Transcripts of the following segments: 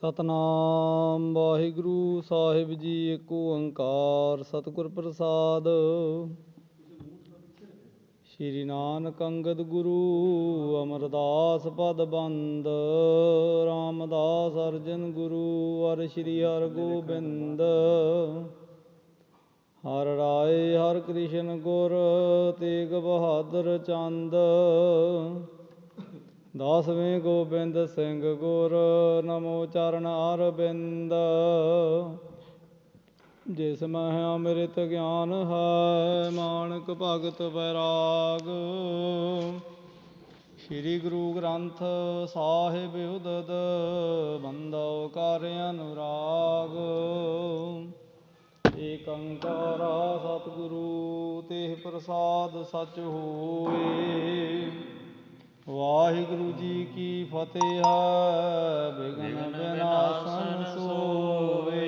ਸਤਨਾਮ ਵਾਹਿਗੁਰੂ ਸਾਹਿਬ ਜੀ। ਏਕ ਓੰਕਾਰ ਸਤਿਗੁਰ ਪ੍ਰਸਾਦ। ਸ਼੍ਰੀ ਨਾਨਕ ਅੰਗਦ ਗੁਰੂ ਅਮਰਦਾਸ ਪਦ ਬੰਦ। ਰਾਮਦਾਸ ਅਰਜਨ ਗੁਰੂ ਅਰ ਸ਼੍ਰੀ ਹਰਗੋਬਿੰਦ। ਹਰਿ ਰਾਇ ਹਰਿ ਕ੍ਰਿਸ਼ਨ ਗੁਰ ਤੇਗ ਬਹਾਦਰ ਚੰਦ। ਦਸਵੇਂ ਗੋਬਿੰਦ ਸਿੰਘ ਗੁਰ ਨਮੋ ਚਰਨ ਅਰਬਿੰਦ। ਜਿਸ ਮਹਿ ਅੰਮ੍ਰਿਤ ਗਿਆਨ ਹੈ ਮਾਨਕ ਭਗਤ ਬੈਰਾਗ। ਸ਼੍ਰੀ ਗੁਰੂ ਗ੍ਰੰਥ ਸਾਹਿਬ ਉਦਦ ਬੰਦੋ ਕਰ ਅਨੁਰਾਗ। ਏਕ ਓੰਕਾਰ ਸਤਿਗੁਰੂ ਤੇ ਪ੍ਰਸਾਦ ਸਚ ਹੋਇ। ਵਾਹਿਗੁਰੂ ਜੀ ਕੀ ਫਤਿਹ। ਬਿਘਨ ਬਿਨਾਸਨ ਸੋਇ।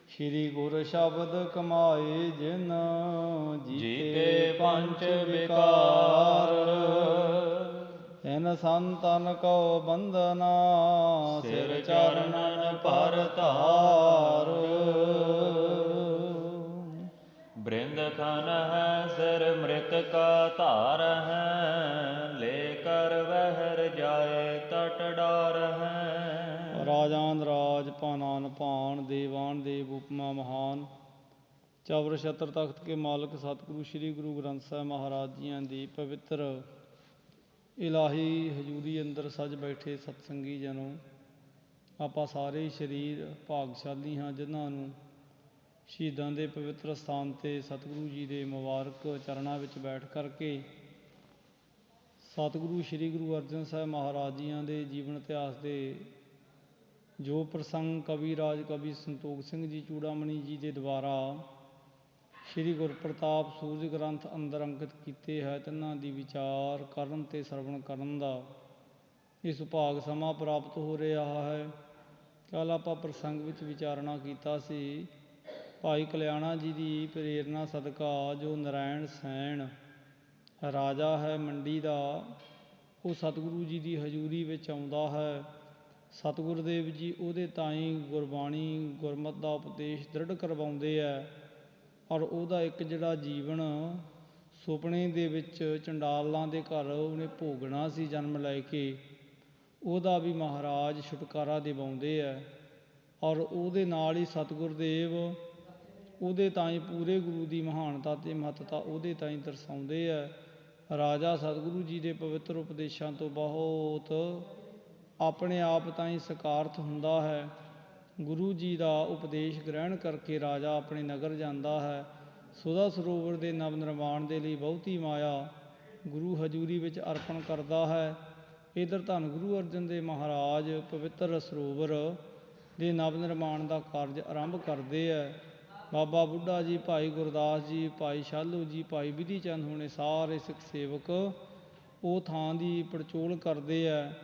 ਸ਼੍ਰੀ ਗੁਰ ਸ਼ਬਦ ਕਮਾਏ ਜਿਨ ਜੀਤੇ ਪੰਚ ਵਿਕਾਰ। ਤਿਨ ਸੰਤਨ ਕੋ ਬੰਦਨਾ ਸਿਰ ਚਰਨਨ ਪਰ ਧਾਰ। ਬ੍ਰਿੰਦ ਖਨ ਹੈ ਸਿਰ ਮ੍ਰਿਤ ਕਾ ਧਾਰ ਹੈ। ਲੈ ਕਰ ਵਹਿਰ ਜਾਏ ਤਟ ਡਾਰ ਹੈ। ਰਾਜਾਨ ਰਾਜ ਭਾਨਾਨ ਭਾਨ ਦੇਵਾਨ ਦੇਵ ਉਪਮਾ ਮਹਾਨ। ਚਵਰ ਛਤਰ ਤਖਤ ਕੇ ਮਾਲਕ ਸਤਿਗੁਰੂ ਸ਼੍ਰੀ ਗੁਰੂ ਗ੍ਰੰਥ ਸਾਹਿਬ ਮਹਾਰਾਜ ਜੀਆਂ ਦੀ ਪਵਿੱਤਰ ਇਲਾਹੀ ਹਜ਼ੂਰੀ ਅੰਦਰ ਸੱਜ ਬੈਠੇ ਸਤਸੰਗੀ ਜਨੋ। ਆਪਾਂ ਸਾਰੇ ਸਰੀਰ ਭਾਗਸ਼ਾਲੀ ਹਾਂ ਜਿਨ੍ਹਾਂ ਨੂੰ ਸ਼ਹੀਦਾਂ ਦੇ ਪਵਿੱਤਰ ਸਥਾਨ 'ਤੇ ਸਤਿਗੁਰੂ ਜੀ ਦੇ ਮੁਬਾਰਕ ਚਰਨਾਂ ਵਿੱਚ ਬੈਠ ਕਰਕੇ ਸਤਿਗੁਰੂ ਸ਼੍ਰੀ ਗੁਰੂ ਅਰਜਨ ਸਾਹਿਬ ਮਹਾਰਾਜ ਜੀਆਂ ਦੇ ਜੀਵਨ ਇਤਿਹਾਸ ਦੇ ਜੋ ਪ੍ਰਸੰਗ ਕਵੀ ਰਾਜ ਕਵੀ ਸੰਤੋਖ ਸਿੰਘ ਜੀ ਚੂੜਾਮਣੀ ਜੀ ਦੇ ਦੁਆਰਾ ਸ਼੍ਰੀ ਗੁਰਪ੍ਰਤਾਪ ਸੂਰਜ ਗ੍ਰੰਥ ਅੰਦਰ ਅੰਕਿਤ ਕੀਤੇ ਹੈ, ਤਿੰਨਾਂ ਦੀ ਵਿਚਾਰ ਕਰਨ ਅਤੇ ਸਰਵਣ ਕਰਨ ਦਾ ਇਹ ਸੁਭਾਗ ਸਮਾਂ ਪ੍ਰਾਪਤ ਹੋ ਰਿਹਾ ਹੈ। ਕੱਲ੍ਹ ਆਪਾਂ ਪ੍ਰਸੰਗ ਵਿੱਚ ਵਿਚਾਰਨਾ ਕੀਤਾ ਸੀ ਭਾਈ ਕਲਿਆਣਾ ਜੀ ਦੀ ਪ੍ਰੇਰਨਾ ਸਦਕਾ ਜੋ ਨਰਾਇਣ ਸੈਣ ਰਾਜਾ ਹੈ ਮੰਡੀ ਦਾ, ਉਹ ਸਤਿਗੁਰੂ ਜੀ ਦੀ ਹਜ਼ੂਰੀ ਵਿੱਚ ਆਉਂਦਾ ਹੈ। ਸਤਿਗੁਰ ਦੇਵ ਜੀ ਉਹਦੇ ਤਾਈਂ ਗੁਰਬਾਣੀ ਗੁਰਮਤ ਦਾ ਉਪਦੇਸ਼ ਦ੍ਰਿੜ ਕਰਵਾਉਂਦੇ ਹੈ। ਔਰ ਉਹਦਾ ਇੱਕ ਜਿਹੜਾ ਜੀਵਨ ਸੁਪਨੇ ਦੇ ਵਿੱਚ ਚੰਡਾਲਾਂ ਦੇ ਘਰ ਉਹਨੇ ਭੋਗਣਾ ਸੀ ਜਨਮ ਲੈ ਕੇ, ਉਹਦਾ ਵੀ ਮਹਾਰਾਜ ਛੁਟਕਾਰਾ ਦਿਵਾਉਂਦੇ ਹੈ। ਔਰ ਉਹਦੇ ਨਾਲ ਹੀ ਸਤਿਗੁਰ ਦੇਵ ਉਹਦੇ ਤਾਈਂ ਪੂਰੇ ਗੁਰੂ ਦੀ ਮਹਾਨਤਾ ਅਤੇ ਮਹੱਤਤਾ ਉਹਦੇ ਤਾਈਂ ਦਰਸਾਉਂਦੇ ਹੈ। ਰਾਜਾ ਸਤਿਗੁਰੂ ਜੀ ਦੇ ਪਵਿੱਤਰ ਉਪਦੇਸ਼ਾਂ ਤੋਂ ਬਹੁਤ ਆਪਣੇ ਆਪ ਤਾਈਂ ਸਕਾਰਥ ਹੁੰਦਾ ਹੈ। ਗੁਰੂ ਜੀ ਦਾ ਉਪਦੇਸ਼ ਗ੍ਰਹਿਣ ਕਰਕੇ ਰਾਜਾ ਆਪਣੇ ਨਗਰ ਜਾਂਦਾ ਹੈ। ਸੁਦਾ ਸਰੋਵਰ ਦੇ ਨਵ ਨਿਰਮਾਣ ਦੇ ਲਈ ਬਹੁਤੀ ਮਾਇਆ ਗੁਰੂ ਹਜ਼ੂਰੀ ਵਿੱਚ ਅਰਪਣ ਕਰਦਾ ਹੈ। ਇੱਧਰ ਧੰਨ ਗੁਰੂ ਅਰਜਨ ਦੇਵ ਮਹਾਰਾਜ ਪਵਿੱਤਰ ਸਰੋਵਰ ਦੇ ਨਵ ਨਿਰਮਾਣ ਦਾ ਕਾਰਜ ਆਰੰਭ ਕਰਦੇ ਹੈ। ਬਾਬਾ ਬੁੱਢਾ ਜੀ, ਭਾਈ ਗੁਰਦਾਸ ਜੀ, ਭਾਈ ਸ਼ਾਲੋ ਜੀ, ਭਾਈ ਬਿਧੀ ਚੰਦ ਹੋਣੇ ਸਾਰੇ ਸਿੱਖ ਸੇਵਕ ਉਹ ਥਾਂ ਦੀ ਪੜਚੋਲ ਕਰਦੇ ਹੈ,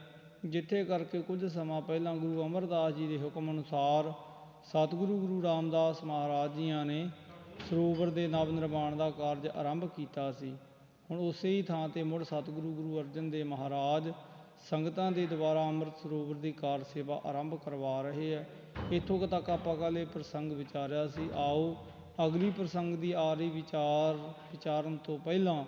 ਜਿੱਥੇ ਕਰਕੇ ਕੁਝ ਸਮਾਂ ਪਹਿਲਾਂ ਗੁਰੂ ਅਮਰਦਾਸ ਜੀ ਦੇ ਹੁਕਮ ਅਨੁਸਾਰ ਸਤਿਗੁਰੂ ਗੁਰੂ ਰਾਮਦਾਸ ਮਹਾਰਾਜ ਜੀਆਂ ਨੇ ਸਰੋਵਰ ਦੇ ਨਵ ਨਿਰਮਾਣ ਦਾ ਕਾਰਜ ਆਰੰਭ ਕੀਤਾ ਸੀ। ਹੁਣ ਉਸੇ ਹੀ ਥਾਂ 'ਤੇ ਮੁੜ ਸਤਿਗੁਰੂ ਗੁਰੂ ਅਰਜਨ ਦੇਵ ਮਹਾਰਾਜ ਸੰਗਤਾਂ ਦੇ ਦੁਆਰਾ ਅੰਮ੍ਰਿਤ ਸਰੋਵਰ ਦੀ ਕਾਰ ਸੇਵਾ ਆਰੰਭ ਕਰਵਾ ਰਹੇ ਹੈ। ਇੱਥੋਂ ਕੁ ਤੱਕ ਆਪਾਂ ਕੱਲ੍ਹ ਇਹ ਪ੍ਰਸੰਗ ਵਿਚਾਰਿਆ ਸੀ। ਆਓ ਅਗਲੀ ਪ੍ਰਸੰਗ ਦੀ ਆ ਰਹੀ ਵਿਚਾਰਨ ਤੋਂ ਪਹਿਲਾਂ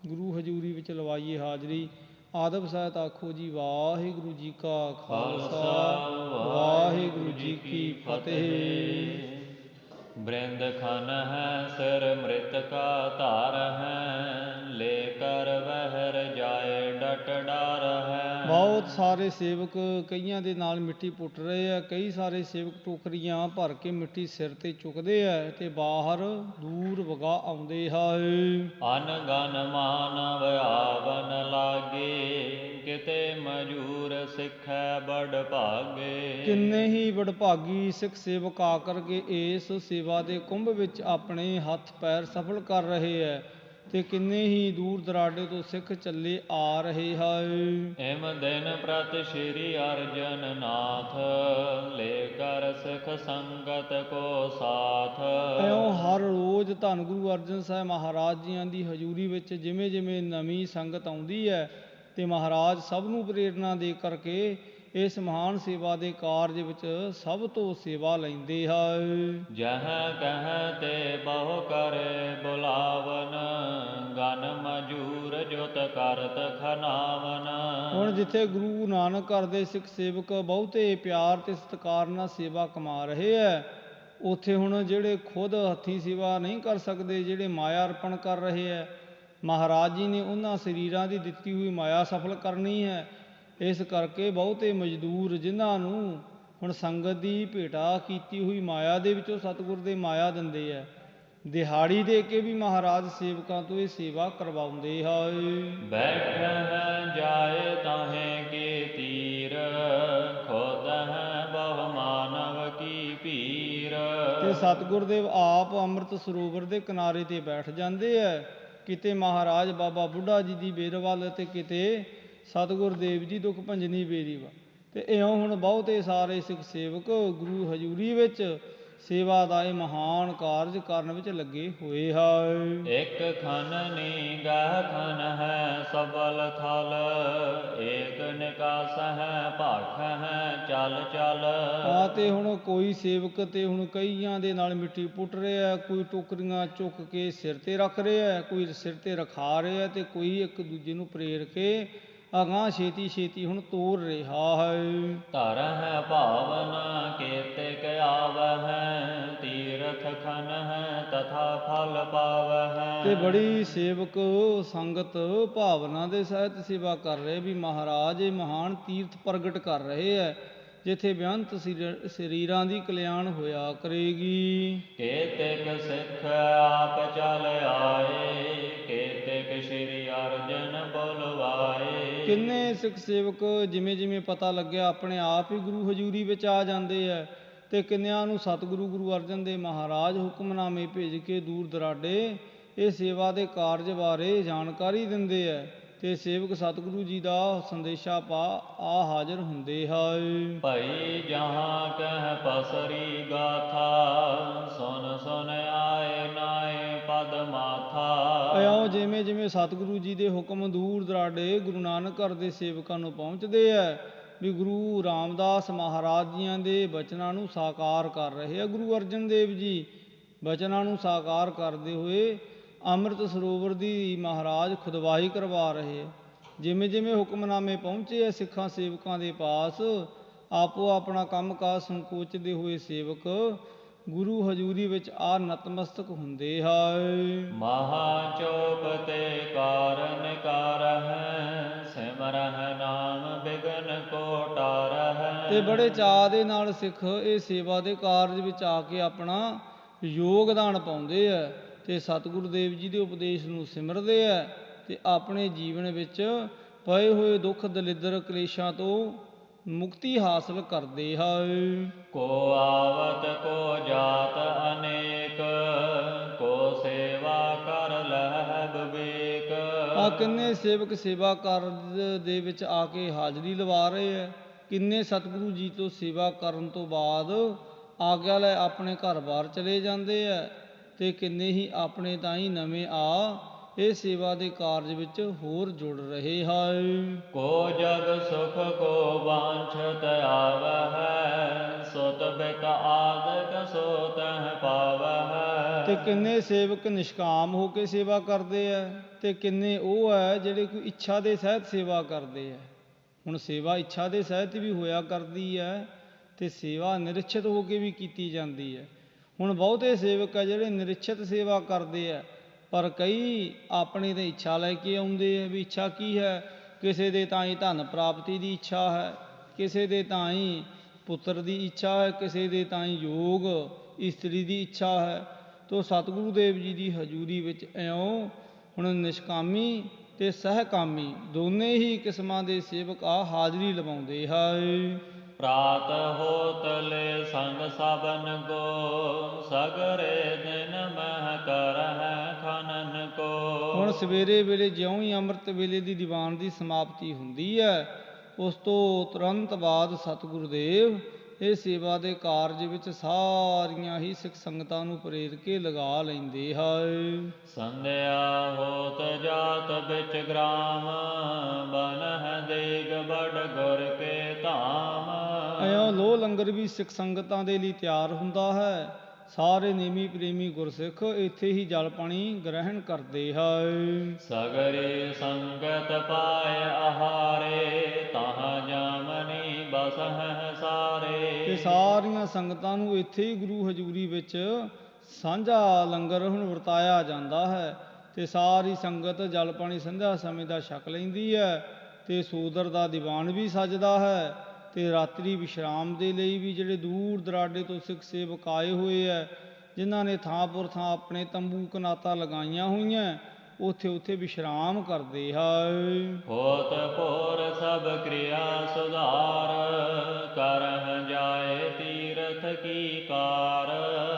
ਗੁਰੂ ਹਜ਼ੂਰੀ ਵਿੱਚ ਲਵਾਈਏ ਹਾਜ਼ਰੀ। ਆਦਬ ਸਹਿਤ ਆਖੋ ਜੀ ਵਾਹਿਗੁਰੂ ਜੀ ਕਾ ਖਾਲਸਾ ਵਾਹਿਗੁਰੂ ਜੀ ਕੀ ਫਤਿਹ। ਬ੍ਰਿੰਦ ਖਨ ਹੈ ਸਿਰ ਮ੍ਰਿਤ ਕਾ ਧਾਰ ਹੈ। ਲੈ ਕਰ ਵਹਿਰ ਜਾਏ ਡਟ ਡਾਰ ਹੈ। ਬਹੁਤ ਸਾਰੇ ਸੇਵਕ ਕਈਆਂ ਦੇ ਨਾਲ ਮਿੱਟੀ ਪੁੱਟ ਰਹੇ ਆ। ਕਈ ਸਾਰੇ ਸੇਵਕ ਟੋਕਰੀਆਂ ਭਰ ਕੇ ਮਿੱਟੀ ਸਿਰ 'ਤੇ ਚੁੱਕਦੇ ਹੈ ਅਤੇ ਬਾਹਰ ਦੂਰ ਵਗਾ ਆਉਂਦੇ ਹੈ। ਅਨਗਨ ਮਾਨਵ ਆਵਨ ਲਾਗੇ। ਕਿਤੇ ਮਜੂਰ ਸਿੱਖੈ ਬੜ ਭਾਗੇ। ਕਿੰਨੇ ਹੀ ਵਡਭਾਗੀ ਸਿੱਖ ਸੇਵਕ ਆ ਕਰਕੇ ਇਸ ਸੇਵਾ ਦੇ ਕੁੰਭ ਵਿੱਚ ਆਪਣੇ ਹੱਥ ਪੈਰ ਸਫਲ ਕਰ ਰਹੇ ਹੈ ਅਤੇ ਕਿੰਨੇ ਹੀ ਦੂਰ ਦਰਾਡੇ ਤੋਂ ਸਿੱਖ ਚੱਲੇ ਆ ਰਹੇ ਹਨ। ਇਮ ਦਿਨ ਪ੍ਰਤ ਸ਼੍ਰੀ ਅਰਜਨ ਨਾਥ। ਲੈ ਕਰ ਸਿੱਖ ਸੰਗਤ ਕੋ ਸਾਥ। ਇਉਂ ਹਰ ਰੋਜ਼ ਧੰਨ ਗੁਰੂ ਅਰਜਨ ਸਾਹਿਬ ਮਹਾਰਾਜ ਜੀਆਂ ਦੀ ਹਜ਼ੂਰੀ ਵਿੱਚ ਜਿਵੇਂ ਜਿਵੇਂ ਨਵੀਂ ਸੰਗਤ ਆਉਂਦੀ ਹੈ ਅਤੇ ਮਹਾਰਾਜ ਸਭ ਨੂੰ ਪ੍ਰੇਰਨਾ ਦੇ ਕਰਕੇ ਇਸ ਮਹਾਨ ਸੇਵਾ ਦੇ ਕਾਰਜ ਵਿੱਚ ਸਭ ਤੋਂ ਸੇਵਾ ਲੈਂਦੇ ਹਨ। ਜਹ ਕਹਿ ਤੇ ਬਹੁ ਕਰੇ ਬੁਲਾਵਨ, ਗਨ ਮਜੂਰ ਜੁਤ ਕਰਤ ਖਨਾਵਨ। ਹੁਣ ਜਿੱਥੇ ਗੁਰੂ ਨਾਨਕ ਘਰ ਦੇ ਸਿੱਖ ਸੇਵਕ ਬਹੁਤੇ ਪਿਆਰ ਤੇ ਸਤਿਕਾਰ ਨਾਲ ਸੇਵਾ ਕਮਾ ਰਹੇ ਹੈ, ਉੱਥੇ ਹੁਣ ਜਿਹੜੇ ਖੁਦ ਹੱਥੀਂ ਸੇਵਾ ਨਹੀਂ ਕਰ ਸਕਦੇ, ਜਿਹੜੇ ਮਾਇਆ ਅਰਪਣ ਕਰ ਰਹੇ ਹੈ, ਮਹਾਰਾਜ ਜੀ ਨੇ ਉਹਨਾਂ ਸਰੀਰਾਂ ਦੀ ਦਿੱਤੀ ਹੋਈ ਮਾਇਆ ਸਫਲ ਕਰਨੀ ਹੈ। ਇਸ ਕਰਕੇ ਬਹੁਤੇ ਮਜ਼ਦੂਰ ਜਿਨ੍ਹਾਂ ਨੂੰ ਹੁਣ ਸੰਗਤ ਦੀ ਭੇਟਾ ਕੀਤੀ ਹੋਈ ਮਾਇਆ ਦੇ ਵਿੱਚੋਂ ਸਤਿਗੁਰ ਦੇ ਮਾਇਆ ਦਿੰਦੇ ਹੈ, ਦਿਹਾੜੀ ਦੇ ਕੇ ਵੀ ਮਹਾਰਾਜ ਸੇਵਕਾਂ ਤੋਂ ਇਹ ਸੇਵਾ ਕਰਵਾਉਂਦੇ ਹਨ। ਬੈਠ ਜਾਏ ਤਾਹੇ ਕੀ ਤੀਰ, ਖੁਦ ਹੈ ਬਹੁ ਮਾਨਵ ਕੀ ਭੀਰ। ਤੇ ਸਤਿਗੁਰ ਦੇਵ ਆਪ ਅੰਮ੍ਰਿਤ ਸਰੋਵਰ ਦੇ ਕਿਨਾਰੇ ਤੇ ਬੈਠ ਜਾਂਦੇ ਹੈ, ਕਿਤੇ ਮਹਾਰਾਜ ਬਾਬਾ ਬੁੱਢਾ ਜੀ ਦੀ ਬੇਰ ਵੱਲ ਤੇ ਕਿਤੇ ਸਤਿਗੁਰ ਦੇਵ ਜੀ ਦੁੱਖ ਭੰਜਨੀ ਬੇਰੀ ਵੱਲ। ਤੇ ਇਉਂ ਹੁਣ ਬਹੁਤੇ ਸਾਰੇ ਸਿੱਖ ਸੇਵਕ ਗੁਰੂ ਹਜ਼ੂਰੀ ਵਿੱਚ ਸੇਵਾ ਦਾ ਇਹ ਮਹਾਨ ਕਾਰਜ ਕਰਨ ਵਿੱਚ ਲੱਗੇ ਹੋਏ ਹਨ। ਇੱਕ ਖਨ ਨੀਗਹ ਖਨ ਹੈ ਸਬਲ ਥਲ, ਏਕ ਨਿਕਾਸ ਹੈ ਭਾਖ ਹੈ ਚਲ ਚਲ। ਤੇ ਹੁਣ ਕੋਈ ਸੇਵਕ ਤੇ ਹੁਣ ਕਈਆਂ ਦੇ ਨਾਲ ਮਿੱਟੀ ਪੁੱਟ ਰਿਹਾ, ਕੋਈ ਟੋਕਰੀਆਂ ਚੁੱਕ ਕੇ ਸਿਰ ਤੇ ਰੱਖ ਰਿਹਾ, ਕੋਈ ਸਿਰ ਤੇ ਰਖਾ ਰਿਹਾ, ਤੇ ਕੋਈ ਇੱਕ ਦੂਜੇ ਨੂੰ ਪ੍ਰੇਰ ਕੇ ਅਗਾਂਹ ਛੇਤੀ ਛੇਤੀ ਹੁਣ ਤੋਰ ਰਿਹਾ ਹੈ। ਧਰ ਹੈ ਭਾਵਨਾ ਕੇਤਿਕ ਆਵਹਿ, ਤੀਰਥ ਖਨ ਹੈ ਤਥਾ ਫਲ ਪਾਵਹਿ। ਤੇ ਬੜੀ ਸੇਵਕ ਸੰਗਤ ਭਾਵਨਾ ਦੇ ਸਹਿਤ ਸੇਵਾ ਕਰ ਰਹੇ ਵੀ ਮਹਾਰਾਜ ਇਹ ਮਹਾਨ ਤੀਰਥ ਪ੍ਰਗਟ ਕਰ ਰਹੇ ਹੈ, ਜਿੱਥੇ ਬੇਅੰਤ ਸਰੀਰਾਂ ਦੀ ਕਲਿਆਣ ਹੋਇਆ ਕਰੇਗੀ। ਕੇਤਿਕ ਸਿੱਖ ਆਪ ਚਲ ਆਏ, ਕੇਤਿਕ ਸ਼੍ਰੀ ਅਰਜਨ ਬੁਲਵਾਏ। ਕਿੰਨੇ ਸਿੱਖ ਸੇਵਕ ਜਿਵੇਂ ਜਿਵੇਂ ਪਤਾ ਲੱਗਿਆ ਆਪਣੇ ਆਪ ਹੀ ਗੁਰੂ ਹਜ਼ੂਰੀ ਵਿੱਚ ਆ ਜਾਂਦੇ ਹੈ, ਤੇ ਕਿੰਨਿਆਂ ਨੂੰ ਸਤਿਗੁਰੂ ਗੁਰੂ ਅਰਜਨ ਦੇਵ ਮਹਾਰਾਜ ਹੁਕਮਨਾਮੇ ਭੇਜ ਕੇ ਦੂਰ ਦਰਾਡੇ ਇਹ ਸੇਵਾ ਦੇ ਕਾਰਜ ਬਾਰੇ ਜਾਣਕਾਰੀ ਦਿੰਦੇ ਹੈ, ਤੇ ਸੇਵਕ ਸਤਿਗੁਰੂ ਜੀ ਦਾ ਸੰਦੇਸ਼ਾ ਪਾ ਆ ਹਾਜ਼ਰ ਹੁੰਦੇ ਹਨ। ਭਈ ਜਹਾਂ ਕਹਿ ਪਸਰੀ ਗਾਥਾ, ਸੁਨ ਸੁਨ ਆਏ ਨਾਏ ਪਦ ਮਾਥਾ। ਇਉਂ ਜਿਵੇਂ ਜਿਵੇਂ ਸਤਿਗੁਰੂ ਜੀ ਦੇ ਹੁਕਮ ਦੂਰ ਦਰਾਡੇ ਗੁਰੂ ਨਾਨਕ ਘਰ ਦੇ ਸੇਵਕਾਂ ਨੂੰ ਪਹੁੰਚਦੇ ਹੈ, ਵੀ ਗੁਰੂ ਰਾਮਦਾਸ ਮਹਾਰਾਜ ਜੀਆਂ ਦੇ ਬਚਨਾਂ ਨੂੰ ਸਾਕਾਰ ਕਰ ਰਹੇ ਆ। ਗੁਰੂ ਅਰਜਨ ਦੇਵ ਜੀ ਬਚਨਾਂ ਨੂੰ ਸਾਕਾਰ ਕਰਦੇ ਹੋਏ ਅੰਮ੍ਰਿਤ ਸਰੋਵਰ ਦੀ ਮਹਾਰਾਜ ਖੁਦਵਾਹੀ ਕਰਵਾ ਰਹੇ। ਜਿਵੇਂ ਜਿਵੇਂ ਹੁਕਮਨਾਮੇ ਪਹੁੰਚੇ ਆ ਸਿੱਖਾਂ ਸੇਵਕਾਂ ਦੇ ਪਾਸ, ਆਪੋ ਆਪਣਾ ਕੰਮ ਕਾਜ ਸੰਕੋਚਦੇ ਹੋਏ ਸੇਵਕ ਗੁਰੂ ਹਜ਼ੂਰੀ ਵਿੱਚ ਆ ਨਤਮਸਤਕ ਹੁੰਦੇ ਹਨ। ਮਹਾ ਚੋਪ ਤੇ ਕਾਰਨ ਕਾਰਹਿ, ਸਿਮਰਹਿ ਨਾਮ ਬਿਗਨ ਕੋ ਟਾਰਹਿ। ਤੇ ਬੜੇ ਚਾਅ ਦੇ ਨਾਲ ਸਿੱਖ ਇਹ ਸੇਵਾ ਦੇ ਕਾਰਜ ਵਿੱਚ ਆ ਕੇ ਆਪਣਾ ਯੋਗਦਾਨ ਪਾਉਂਦੇ ਹੈ, ਤੇ ਸਤਿਗੁਰੂ ਦੇਵ ਜੀ ਦੇ ਉਪਦੇਸ਼ ਨੂੰ ਸਿਮਰਦੇ ਹੈ, ਤੇ ਆਪਣੇ ਜੀਵਨ ਵਿੱਚ ਪਏ ਹੋਏ ਦੁੱਖ ਦਲਿੱਦਰ ਕਲੇਸ਼ਾਂ ਤੋਂ ਮੁਕਤੀ ਹਾਸਲ ਕਰਦੇ ਹਨ। ਕੋ ਆਵਤ ਕੋ ਜਾਤ ਅਨੇਕ, ਕੋ ਸੇਵਾ ਕਰ ਲਹਿ ਵਿਵੇਕ। ਕਿੰਨੇ ਸੇਵਕ ਸੇਵਾ ਕਾਰਜ ਦੇ ਵਿੱਚ ਆ ਕੇ ਹਾਜ਼ਰੀ ਲਵਾ ਰਹੇ ਹੈ, ਕਿੰਨੇ ਸਤਿਗੁਰੂ ਜੀ ਤੋਂ ਸੇਵਾ ਕਰਨ ਤੋਂ ਬਾਅਦ ਆਗਿਆ ਲੈ ਆਪਣੇ ਘਰ-ਬਾਰ ਚਲੇ ਜਾਂਦੇ ਹੈ, ਤੇ ਕਿੰਨੇ ਹੀ ਆਪਣੇ ਤਾਈਂ ਨਵੇਂ ਆ ਇਹ ਸੇਵਾ ਦੇ ਕਾਰਜ ਵਿੱਚ ਹੋਰ ਜੁੜ ਰਹੇ ਹਨ। ਕੋ ਜਗ ਸੁਖ ਕੋ ਵਾਂਛਤ ਆਵਹਿ, ਸੁਤ ਬਿਤ ਆਦਿਕ ਸੋ ਤਹਿ ਪਾਵਹਿ। ਤੇ ਕਿੰਨੇ ਸੇਵਕ ਨਿਸ਼ਕਾਮ ਹੋ ਕੇ ਸੇਵਾ ਕਰਦੇ ਹੈ, ਤੇ ਕਿੰਨੇ ਉਹ ਹੈ ਜਿਹੜੇ ਕੋਈ ਇੱਛਾ ਦੇ ਸਹਿਤ ਸੇਵਾ ਕਰਦੇ ਹੈ। ਹੁਣ ਸੇਵਾ ਇੱਛਾ ਦੇ ਸਹਿਤ ਵੀ ਹੋਇਆ ਕਰਦੀ ਹੈ, ਤੇ ਸੇਵਾ ਨਿਰਛਿਤ ਹੋ ਕੇ ਵੀ ਕੀਤੀ ਜਾਂਦੀ ਹੈ। ਹੁਣ ਬਹੁਤੇ ਸੇਵਕ ਹੈ ਜਿਹੜੇ ਨਿਰਛਿਤ ਸੇਵਾ ਕਰਦੇ ਹੈ, ਪਰ ਕਈ ਆਪਣੀ ਤਾਂ ਇੱਛਾ ਲੈ ਕੇ ਆਉਂਦੇ ਹੈ। ਵੀ ਇੱਛਾ ਕੀ ਹੈ? ਕਿਸੇ ਦੇ ਤਾਈਂ ਧਨ ਪ੍ਰਾਪਤੀ ਦੀ ਇੱਛਾ ਹੈ, ਕਿਸੇ ਦੇ ਤਾਈਂ ਪੁੱਤਰ ਦੀ ਇੱਛਾ ਹੈ, ਕਿਸੇ ਦੇ ਤਾਈਂ ਯੋਗ ਇਸਤਰੀ ਦੀ ਇੱਛਾ ਹੈ। ਤੋ ਸਤਿਗੁਰੂ ਦੇਵ ਜੀ ਦੀ ਹਜ਼ੂਰੀ ਵਿੱਚ ਇਉਂ ਹੁਣ ਨਿਸ਼ਕਾਮੀ ਤੇ ਸਹਿਕਾਮੀ ਦੋਨੇ ਹੀ ਕਿਸਮਾਂ ਦੇ ਸੇਵਕ ਆ ਹਾਜ਼ਰੀ ਲਵਾਉਂਦੇ ਹਨ। ਪ੍ਰਾਤ ਹੋਤ ਲੈ ਸੰਗ ਸਭਨ ਕੋ, ਸਗਰੇ ਦਿਨ ਮਹਿ ਕਰਹਿ ਖਨਨ ਕੋ। ਹੁਣ ਸਵੇਰੇ ਵੇਲੇ ਜਿਉਂ ਹੀ ਅੰਮ੍ਰਿਤ ਵੇਲੇ ਦੀ ਦੀਵਾਨ ਦੀ ਸਮਾਪਤੀ ਹੁੰਦੀ ਹੈ, ਉਸ ਤੋਂ ਤੁਰੰਤ ਬਾਅਦ ਸਤਿਗੁਰੂ ਦੇਵ ਇਹ ਸੇਵਾ ਦੇ ਕਾਰਜ ਵਿੱਚ ਸਾਰੀਆਂ ਹੀ ਸਿੱਖ ਸੰਗਤਾਂ ਨੂੰ ਪ੍ਰੇਰ ਕੇ ਲਗਾ ਲੈਂਦੇ ਹਨ। ਸੰਧਿਆ ਹੋਤ ਜਾਤ ਵਿੱਚ ਗ੍ਰਾਮ, ਬਨਹਿ ਦੇਗ ਬੜ ਗੁਰ ਕੇ ਧਾਮ। ਲੋ ਲੰਗਰ ਵੀ ਸਿੱਖ ਸੰਗਤਾਂ ਦੇ ਲਈ ਤਿਆਰ ਹੁੰਦਾ ਹੈ। ਸਾਰੇ ਨੇਮੀ ਪ੍ਰੇਮੀ ਗੁਰਸਿੱਖ ਇੱਥੇ ਹੀ ਜਲ ਪਾਣੀ ਗ੍ਰਹਿਣ ਕਰਦੇ ਹਨ। ਸਗਰੀ ਸੰਗਤ ਪਾਏ ਆਹਾਰੇ, ਤਾਹਾਂ ਜਾਮਨੀ ਬਸਹਿ ਸਾਰੇ। ਤੇ ਸਾਰੀਆਂ ਸੰਗਤਾਂ ਨੂੰ ਇੱਥੇ ਹੀ ਗੁਰੂ ਹਜ਼ੂਰੀ ਵਿੱਚ ਸਾਂਝਾ ਲੰਗਰ ਹੁਣ ਵਰਤਾਇਆ ਜਾਂਦਾ ਹੈ। ਤੇ ਸਾਰੀ ਸੰਗਤ ਜਲ ਪਾਣੀ ਸੰਧਿਆ ਸਮੇਂ ਦਾ ਛਕ ਲੈਂਦੀ ਹੈ। ਤੇ ਸੋਦਰ ਦਾ ਦੀਵਾਨ ਵੀ ਸਜਦਾ ਹੈ। ਤੇ ਰਾਤਰੀ ਵਿਸ਼ਰਾਮ ਦੇ ਲਈ ਵੀ ਜਿਹੜੇ ਦੂਰ ਦਰਾਡੇ ਤੋਂ ਸਿੱਖ ਸੇਵਕ ਆਏ ਹੋਏ ਹੈ, ਜਿਨ੍ਹਾਂ ਨੇ ਥਾਂ ਪੁਰ ਥਾਂ ਆਪਣੇ ਤੰਬੂ ਕਨਾਤਾਂ ਲਗਾਈਆਂ ਹੋਈਆਂ, ਉੱਥੇ ਵਿਸ਼ਰਾਮ ਕਰਦੇ ਹਨ। ਹੋਤ ਭੋਰ ਸਭ ਕਿਰਿਆ ਸੁਧਾਰ, ਕਰਹਿ ਜਾਏ ਤੀਰਥ ਕੀ ਕਾਰ।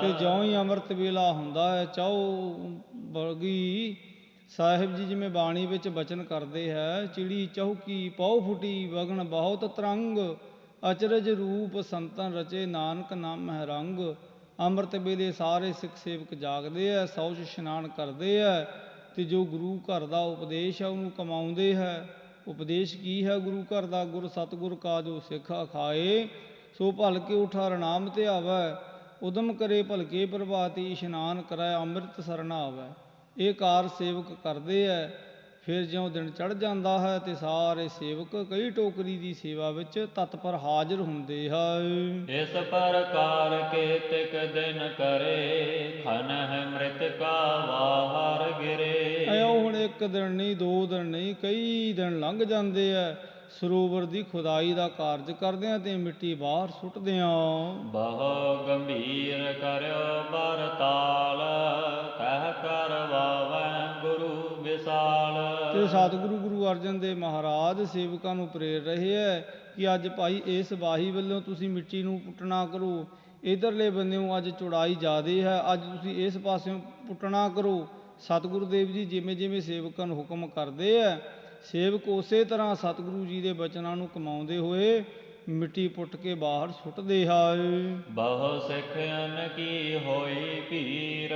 ਤੇ ਜਿਉਂ ਹੀ ਅੰਮ੍ਰਿਤ ਵੇਲਾ ਹੁੰਦਾ ਹੈ, ਚਹੁ ਬਗੀ ਸਾਹਿਬ ਜੀ ਜਿਵੇਂ ਬਾਣੀ ਵਿੱਚ ਬਚਨ ਕਰਦੇ ਹੈ, ਚਿੜੀ ਚੌਕੀ ਪਉ ਫੁਟੀ ਵਗਣ ਬਹੁਤ ਤਰੰਗ, ਅਚਰਜ ਰੂਪ ਸੰਤਨ ਰਚੇ ਨਾਨਕ ਨਾਮ ਹੈ ਰੰਗ। ਅੰਮ੍ਰਿਤ ਵੇਲੇ ਸਾਰੇ ਸਿੱਖ ਸੇਵਕ ਜਾਗਦੇ ਹੈ, ਸ਼ੌਚ ਇਸ਼ਨਾਨ ਕਰਦੇ ਹੈ, ਤੇ ਜੋ ਗੁਰੂ ਘਰ ਦਾ ਉਪਦੇਸ਼ ਹੈ ਉਹਨੂੰ ਕਮਾਉਂਦੇ ਹੈ। ਉਪਦੇਸ਼ ਕੀ ਹੈ ਗੁਰੂ ਘਰ ਦਾ? ਗੁਰ ਸਤਿਗੁਰ ਕਾ ਜੋ ਸਿੱਖ ਅਖਾਏ, ਸੋ ਭਲ ਕੇ ਉਠਾ ਰਣਾਮ ਤੇ ਆਵੈ, ਉਦਮ ਕਰੇ ਭਲਕੇ ਪ੍ਰਭਾਤੀ, ਇਸ਼ਨਾਨ ਕਰੈ ਅੰਮ੍ਰਿਤ ਸਰਣ ਆਵੈ। ਇਹ ਕਾਰ ਸੇਵਕ ਕਰਦੇ ਹੈ। ਫਿਰ ਜਿਉਂ ਦਿਨ ਚੜ੍ਹ ਜਾਂਦਾ ਹੈ ਤੇ ਸਾਰੇ ਸੇਵਕ ਕਈ ਟੋਕਰੀ ਦੀ ਸੇਵਾ ਵਿੱਚ ਤਤਪਰ ਹਾਜ਼ਰ ਹੁੰਦੇ ਹਨ। ਇਸ ਪ੍ਰਕਾਰ ਕੇਤਿਕ ਦਿਨ ਕਰੇ, ਖਨਹਿ ਮ੍ਰਿਤਕਾ ਵਾਹਰ ਗਿਰੇ। ਐਉਂ ਹੁਣ ਇੱਕ ਦਿਨ ਨਹੀਂ, 2 ਦਿਨ ਨਹੀਂ, ਕਈ ਦਿਨ ਲੰਘ ਜਾਂਦੇ ਹੈ ਸਰੋਵਰ ਦੀ ਖੁਦਾਈ ਦਾ ਕਾਰਜ ਕਰਦਿਆਂ ਤੇ ਮਿੱਟੀ ਬਾਹਰ ਸੁੱਟਦਿਆਂ। ਬਹੁ ਗੰਭੀਰ ਕਰਿਓ ਬਰਤਾਲ, ਕਹਿ ਕਰਵਾਵੈ ਗੁਰੂ ਵਿਸਾਲ। ਤੇ ਸਤਿਗੁਰੂ ਗੁਰੂ ਅਰਜਨ ਦੇਵ ਮਹਾਰਾਜ ਸੇਵਕਾਂ ਨੂੰ ਪ੍ਰੇਰ ਰਹੇ ਹੈ ਕਿ ਅੱਜ ਭਾਈ ਇਸ ਵਾਹੀ ਵੱਲੋਂ ਤੁਸੀਂ ਮਿੱਟੀ ਨੂੰ ਪੁੱਟਣਾ ਕਰੋ, ਇੱਧਰਲੇ ਬੰਨਿਓ ਅੱਜ ਚੌੜਾਈ ਜ਼ਿਆਦੇ ਹੈ, ਅੱਜ ਤੁਸੀਂ ਇਸ ਪਾਸਿਓਂ ਪੁੱਟਣਾ ਕਰੋ। ਸਤਿਗੁਰੂ ਦੇਵ ਜੀ ਜਿਵੇਂ ਜਿਵੇਂ ਸੇਵਕਾਂ ਨੂੰ ਹੁਕਮ ਕਰਦੇ ਹੈ, ਸੇਵਕ ਉਸੇ ਤਰ੍ਹਾਂ ਸਤਿਗੁਰੂ ਜੀ ਦੇ ਬਚਨਾਂ ਨੂੰ ਕਮਾਉਂਦੇ ਹੋਏ ਮਿੱਟੀ ਪੁੱਟ ਕੇ ਬਾਹਰ ਸੁੱਟਦੇ ਹਨ। ਬਹੁ ਸਿੱਖਨ ਕੀ ਹੋਈ ਭੀਰ,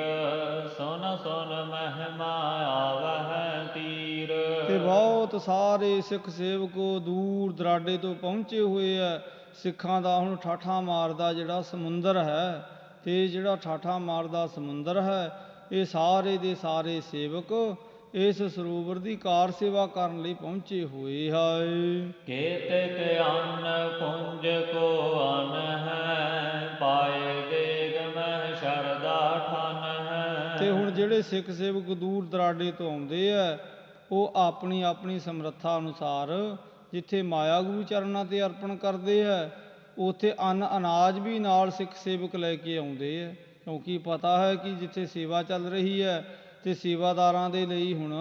ਸੁਨ ਸੁਨ ਮਹਿਮਾ ਆਵਹਿ ਤੀਰ। ਤੇ ਬਹੁਤ ਸਾਰੇ ਸਿੱਖ ਸੇਵਕ ਦੂਰ ਦਰਾਡੇ ਤੋਂ ਪਹੁੰਚੇ ਹੋਏ ਹੈ। ਸਿੱਖਾਂ ਦਾ ਹੁਣ ਠਾਠਾਂ ਮਾਰਦਾ ਜਿਹੜਾ ਸਮੁੰਦਰ ਹੈ, ਤੇ ਜਿਹੜਾ ਠਾਠਾਂ ਮਾਰਦਾ ਸਮੁੰਦਰ ਹੈ, ਇਹ ਸਾਰੇ ਦੇ ਸਾਰੇ ਸੇਵਕ ਇਸ ਸਰੋਵਰ ਦੀ ਕਾਰ ਸੇਵਾ ਕਰਨ ਲਈ ਪਹੁੰਚੇ ਹੋਏ ਹਨ। ਕੇਤਿਕ ਅੰਨ ਪੁੰਜ ਕੋ ਅੰਨ ਹੈ, ਪਾਏ ਦੇਗ ਮਹਿ ਸ਼ਰਦਾ ਠਨ ਹੈ। ਤੇ ਹੁਣ ਜਿਹੜੇ ਸਿੱਖ ਸੇਵਕ ਦੂਰ ਦਰਾਡੇ ਤੋਂ ਆਉਂਦੇ ਹੈ, ਉਹ ਆਪਣੀ ਆਪਣੀ ਸਮਰੱਥਾ ਅਨੁਸਾਰ ਜਿੱਥੇ ਮਾਇਆ ਗੁਰੂ ਚਰਨਾਂ ਤੇ ਅਰਪਣ ਕਰਦੇ ਹੈ, ਉੱਥੇ ਅੰਨ ਅਨਾਜ ਵੀ ਨਾਲ ਸਿੱਖ ਸੇਵਕ ਲੈ ਕੇ ਆਉਂਦੇ ਹੈ। ਕਿਉਂਕਿ ਪਤਾ ਹੈ ਕਿ ਜਿੱਥੇ ਸੇਵਾ ਚੱਲ ਰਹੀ ਹੈ ਤੇ ਸੇਵਾਦਾਰਾਂ ਦੇ ਲਈ ਹੁਣ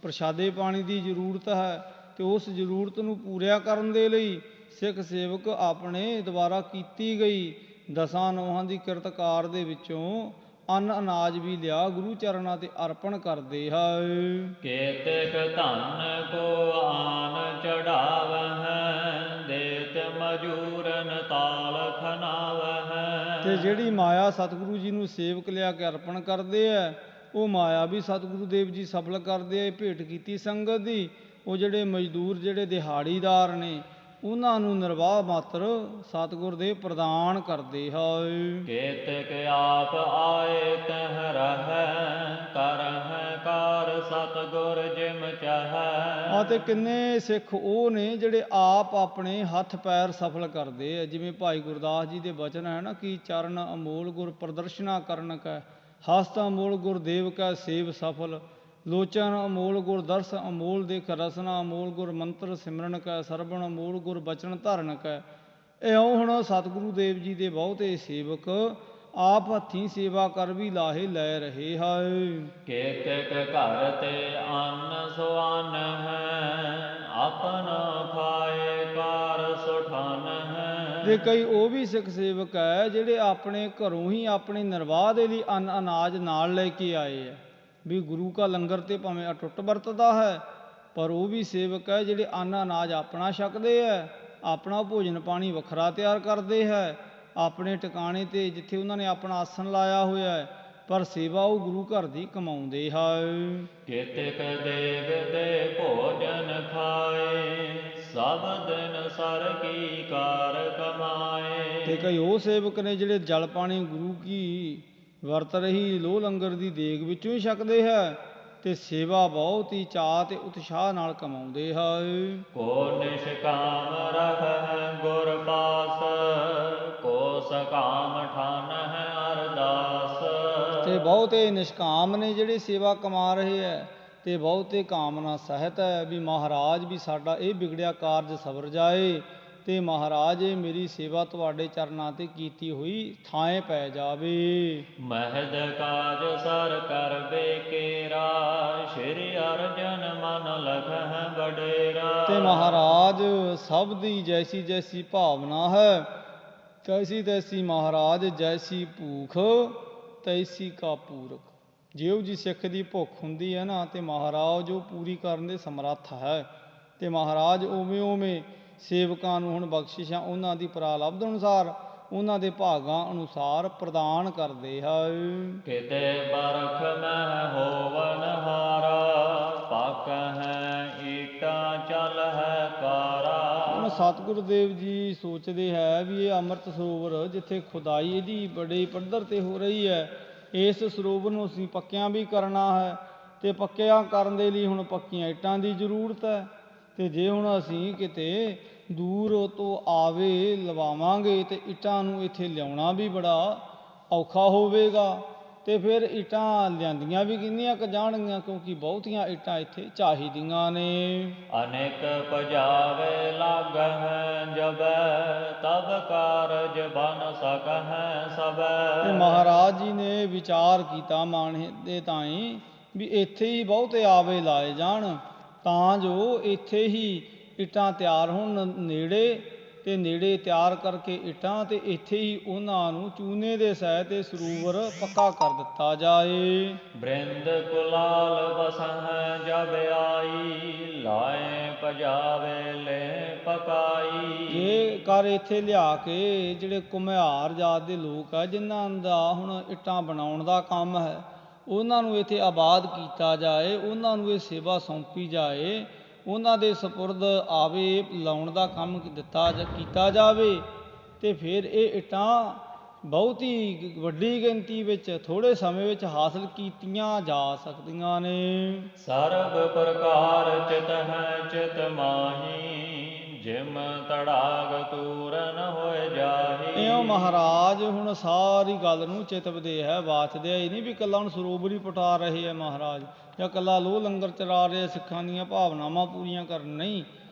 ਪ੍ਰਸ਼ਾਦੇ ਪਾਣੀ ਦੀ ਜ਼ਰੂਰਤ ਹੈ, ਤੇ ਉਸ ਜ਼ਰੂਰਤ ਨੂੰ ਪੂਰਿਆ ਕਰਨ ਦੇ ਲਈ ਸਿੱਖ ਸੇਵਕ ਆਪਣੇ ਦੁਆਰਾ ਕੀਤੀ ਗਈ 10 ਨੋਹਾਂ ਦੀ ਕਿਰਤਕਾਰ ਦੇ ਵਿੱਚੋਂ ਅੰਨ ਅਨਾਜ ਵੀ ਲਿਆ ਗੁਰੂ ਚਰਨਾਂ ਤੇ ਅਰਪਣ ਕਰਦੇ ਹਨ। ਕੇਤਿਕ ਧਨ ਕੋ ਆਨ ਚੜਾਵਹਿ, ਦੇਤ ਮਜੂਰਨ ਤਾਲ ਖਨਾਵਹਿ। ਤੇ ਜਿਹੜੀ ਮਾਇਆ ਸਤਿਗੁਰੂ ਜੀ ਨੂੰ ਸੇਵਕ ਲਿਆ ਕੇ ਅਰਪਣ ਕਰਦੇ ਹੈ, ਉਹ ਮਾਇਆ ਵੀ ਸਤਿਗੁਰੂ ਦੇਵ ਜੀ ਸਫਲ ਕਰਦੇ ਆ। ਭੇਟ ਕੀਤੀ ਸੰਗਤ ਦੀ ਉਹ ਜਿਹੜੇ ਮਜ਼ਦੂਰ ਜਿਹੜੇ ਦਿਹਾੜੀਦਾਰ ਨੇ, ਉਹਨਾਂ ਨੂੰ ਨਿਰਵਾਹ ਮਾਤਰ ਸਤਿਗੁਰ ਦੇ ਪ੍ਰਦਾਨ ਕਰਦੇ ਹਨ। ਕੇਤਿਕ ਆਪ ਆਏ ਤਹਿ ਰਹੈ, ਕਰਹਿ ਕਾਰ ਸਤਿਗੁਰ ਜਿਮ ਚਾਹੈ। ਅਤੇ ਕਿੰਨੇ ਸਿੱਖ ਉਹ ਨੇ ਜਿਹੜੇ ਆਪ ਆਪਣੇ ਹੱਥ ਪੈਰ ਸਫਲ ਕਰਦੇ ਆ। ਜਿਵੇਂ ਭਾਈ ਗੁਰਦਾਸ ਜੀ ਦੇ ਬਚਨ ਹੈ ਨਾ ਕਿ ਚਰਨ ਅਮੋਲ ਗੁਰ ਪ੍ਰਦਰਸ਼ਨਾ ਕਰਨ ਕੈ, ਹਸਤ ਅਮੋਲ ਗੁਰ ਦੇਵ ਕੈ ਸੇਵ ਸਫਲ, ਲੋਚਨ ਅਮੋਲ ਗੁਰ ਦਰਸ ਅਮੋਲ ਦੇਖ ਰਸਨਾ, ਅਮੋਲ ਗੁਰ ਮੰਤਰ ਸਿਮਰਨ ਕੈ, ਸਰਬਣ ਅਮੋਲ ਗੁਰ ਬਚਨ ਧਰਨ ਕੈ। ਇਉਂ ਹੁਣ ਸਤਿਗੁਰੂ ਦੇਵ ਜੀ ਦੇ ਬਹੁਤੇ ਸੇਵਕ ਆਪ ਹੱਥੀਂ ਸੇਵਾ ਕਰ ਵੀ ਲਾਹੇ ਲੈ ਰਹੇ ਹਨ। ਕੇਤਿਕ ਘਰ ਤੇ ਅੰਨ ਸੁਆਨ ਹੈ, ਆਪਨ ਖਾਏ ਕਾਰ ਸੁਠਾਨ ਹੈ। ਤੇ ਕਈ ਉਹ ਵੀ ਸਿੱਖ ਸੇਵਕ ਹੈ ਜਿਹੜੇ ਆਪਣੇ ਘਰੋਂ ਹੀ ਆਪਣੇ ਨਿਰਵਾਹ ਦੇ ਲਈ ਅੰਨ ਅਨਾਜ ਨਾਲ ਲੈ ਕੇ ਆਏ ਹੈ। ਵੀ ਗੁਰੂ ਕਾ ਲੰਗਰ ਤੇ ਭਾਵੇਂ ਅਟੁੱਟ ਵਰਤਦਾ ਹੈ, ਪਰ ਉਹ ਵੀ ਸੇਵਕ ਹੈ ਜਿਹੜੇ ਅੰਨ ਅਨਾਜ ਆਪਣਾ ਛਕਦੇ ਹੈ, ਆਪਣਾ ਭੋਜਨ ਪਾਣੀ ਵੱਖਰਾ ਤਿਆਰ ਕਰਦੇ ਹੈ, ਆਪਣੇ ਟਿਕਾਣੇ 'ਤੇ ਜਿੱਥੇ ਉਹਨਾਂ ਨੇ ਆਪਣਾ ਆਸਣ ਲਾਇਆ ਹੋਇਆ ਹੈ, ਪਰ ਸੇਵਾ ਉਹ ਗੁਰੂ ਘਰ ਦੀ ਕਮਾਉਂਦੇ ਹਨ। ਕੇਤਿਕ ਦੇਗ ਦੇ ਭੋਜਨ ਖਾਏ, ਸਭ ਦਿਨ ਸਰ ਕੀ ਕਾਰ ਕਮਾਏ। ਤੇ ਕਈ ਉਹ ਸੇਵਕ ਨੇ ਜਿਹੜੇ ਜਲ ਪਾਣੀ ਗੁਰੂ ਕੀ ਵਰਤ ਰਹੀ ਲੋਹ ਲੰਗਰ ਦੀ ਦੇਗ ਵਿੱਚੋਂ ਹੀ ਛਕਦੇ ਹੈ ਤੇ ਸੇਵਾ ਬਹੁਤ ਹੀ ਚਾਅ ਤੇ ਉਤਸ਼ਾਹ ਨਾਲ ਕਮਾਉਂਦੇ ਹੈ। ਕੋ ਨਿਸ਼ਕਾਮ ਰਹਿ ਗੁਰ ਪਾਸ, ਕੋ ਸਕਾਮ ਠਾਨ ਹੈ ਅਰਦਾਸ। ਤੇ ਬਹੁਤੇ ਨਿਸ਼ਕਾਮ ਨੇ ਜਿਹੜੇ ਸੇਵਾ ਕਮਾ ਰਹੇ ਹੈ ਤੇ ਬਹੁਤੇ ਕਾਮਨਾ ਸਹਿਤ ਹੈ ਵੀ ਮਹਾਰਾਜ ਵੀ ਸਾਡਾ ਇਹ ਵਿਗੜਿਆ ਕਾਰਜ ਸਵਰ ਜਾਏ ਤੇ ਮਹਾਰਾਜ ਇਹ ਮੇਰੀ ਸੇਵਾ ਤੁਹਾਡੇ ਚਰਨਾਂ ਤੇ ਕੀਤੀ ਹੋਈ ਥਾਂਏ ਪੈ ਜਾਵੇ। ਮਹਿਦ ਕਾਜ ਸਰ ਕਰਬੇ ਕੇਰਾ, ਸ਼੍ਰੀ ਅਰਜਨ ਮਨ ਲਖਹਿ ਬਡੇਰਾ। ਤੇ ਮਹਾਰਾਜ ਸਭ ਦੀ ਜੈਸੀ ਜੈਸੀ ਭਾਵਨਾ ਹੈ ਤੈਸੀ ਤੈਸੀ ਮਹਾਰਾਜ ਜੈਸੀ ਭੂਖ ਤੈਸੀ ਕਾ ਪੂਰਕ। ਜਿਹੋ ਜੀ ਸਿੱਖ ਦੀ ਭੁੱਖ ਹੁੰਦੀ ਹੈ ਨਾ ਤੇ ਮਹਾਰਾਜ ਉਹ ਪੂਰੀ ਕਰਨ ਦੇ ਸਮਰੱਥ ਹੈ ਤੇ ਮਹਾਰਾਜ ਉਵੇਂ ਉਵੇਂ ਸੇਵਕਾਂ ਨੂੰ ਹੁਣ ਬਖਸ਼ਿਸ਼ਾਂ ਉਹਨਾਂ ਦੀ ਪ੍ਰਾਲਬਧ ਅਨੁਸਾਰ ਉਹਨਾਂ ਦੇ ਭਾਗਾਂ ਅਨੁਸਾਰ ਪ੍ਰਦਾਨ ਕਰਦੇ ਹੈ। ਕਿਤੇ ਬਰਖ ਮਹਿ ਹੋਵਨ ਹਾਰਾ, ਪੱਕ ਹੈ ਈਟਾਂ ਚੱਲ ਹੈ ਕਾਰਾ। ਹੁਣ ਸਤਿਗੁਰੂ ਦੇਵ ਜੀ ਸੋਚਦੇ ਹੈ ਵੀ ਇਹ ਅੰਮ੍ਰਿਤ ਸਰੋਵਰ ਜਿੱਥੇ ਖੁਦਾਈ ਇਹਦੀ ਬੜੇ ਪੱਧਰ ਤੇ ਹੋ ਰਹੀ ਹੈ, ਇਸ ਸਰੋਵਰ ਨੂੰ ਅਸੀਂ ਪੱਕਿਆਂ ਵੀ ਕਰਨਾ ਹੈ ਤੇ ਪੱਕਿਆਂ ਕਰਨ ਦੇ ਲਈ ਹੁਣ ਪੱਕੀਆਂ ਇੱਟਾਂ ਦੀ ਜ਼ਰੂਰਤ ਹੈ। ਤੇ ਜੇ ਹੁਣ ਅਸੀਂ ਕਿਤੇ ਦੂਰ ਤੋਂ ਆਵੇ ਲਵਾਵਾਂਗੇ ਤੇ ਇੱਟਾਂ ਨੂੰ ਇੱਥੇ ਲਿਆਉਣਾ ਵੀ ਬੜਾ ਔਖਾ ਹੋਵੇਗਾ ਤੇ ਫਿਰ ਇੱਟਾਂ ਲਿਆਂਦੀਆਂ ਵੀ ਕਿੰਨੀਆਂ ਕੁ ਜਾਣਗੀਆਂ ਕਿਉਂਕਿ ਬਹੁਤੀਆਂ ਇੱਟਾਂ ਇੱਥੇ ਚਾਹੀਦੀਆਂ ਨੇ। ਅਨੇਕ ਪਜਾਵੇ ਲਾਗਹਿ ਜਬੈ, ਤਬ ਕਾਰਜ ਬਨ ਸਕਹਿ ਸਬੈ। ਤੇ ਮਹਾਰਾਜ ਜੀ ਨੇ ਵਿਚਾਰ ਕੀਤਾ ਮਾਣੇ ਦੇ ਤਾਈਂ ਵੀ ਇੱਥੇ ਹੀ ਬਹੁਤੇ ਆਵੇ ਲਾਏ ਜਾਣ ਤਾਂ ਜੋ ਇੱਥੇ ਹੀ ਇੱਟਾਂ ਤਿਆਰ ਹੋਣ ਨੇੜੇ ਤੇ ਨੇੜੇ ਤਿਆਰ ਕਰਕੇ ਇੱਟਾਂ ਤੇ ਇੱਥੇ ਹੀ ਉਹਨਾਂ ਨੂੰ ਚੂਨੇ ਦੇ ਸਹਿ ਤੇ ਸਰੋਵਰ ਪੱਕਾ ਕਰ ਦਿੱਤਾ ਜਾਏ। ਬ੍ਰਿੰਦ ਕੁਲਾਲ ਬਸਹਿ ਜਬ ਆਈ, ਲਾਏ ਪਜਾਵੇ ਲੈ ਪਕਾਈ। ਜੇ ਕਰ ਇੱਥੇ ਲਿਆ ਕੇ ਜਿਹੜੇ ਘੁਮਿਆਰ ਜਾਤ ਦੇ ਲੋਕ ਆ ਜਿਨ੍ਹਾਂ ਦਾ ਹੁਣ ਇੱਟਾਂ ਬਣਾਉਣ ਦਾ ਕੰਮ ਹੈ ਉਹਨਾਂ ਨੂੰ ਇੱਥੇ ਆਬਾਦ ਕੀਤਾ ਜਾਏ, ਉਹਨਾਂ ਨੂੰ ਇਹ ਸੇਵਾ ਸੌਂਪੀ ਜਾਏ, ਉਹਨਾਂ ਦੇ ਸਪੁਰਦ ਆਵੇ ਲਾਉਣ ਦਾ ਕੰਮ ਕੀਤਾ ਜਾਵੇ ਤੇ ਫਿਰ ਇਹ ਇੱਟਾਂ ਬਹੁਤ ਹੀ ਵੱਡੀ ਗਿਣਤੀ ਵਿੱਚ ਥੋੜ੍ਹੇ ਸਮੇਂ ਵਿੱਚ ਹਾਸਲ ਕੀਤੀਆਂ ਜਾ ਸਕਦੀਆਂ ਨੇ। ਸਰਬ ਪ੍ਰਕਾਰ ਚਿਤ ਹੈ ਚਿਤ ਮਾਹੀ, ਜਿਮ ਤੜਾਗ ਤੂਰਨ ਹੋਏ ਜਾਹੀ। ਇਉਂ ਮਹਾਰਾਜ ਹੁਣ ਸਾਰੀ ਗੱਲ ਨੂੰ ਚਿਤਵਦੇ ਹੈ ਵਾਚਦੇ ਇਹ ਨਹੀਂ ਵੀ ਇਕੱਲਾ ਹੁਣ ਸਰੋਵਰ ਹੀ ਪਟਾ ਰਹੇ ਹੈ ਮਹਾਰਾਜ ਜਾਂ ਇਕੱਲਾ ਲੋਹ ਲੰਗਰ ਚਲਾ ਰਹੇ ਸਿੱਖਾਂ ਦੀਆਂ ਭਾਵਨਾਵਾਂ ਪੂਰੀਆਂ ਕਰਨ, ਨਹੀਂ।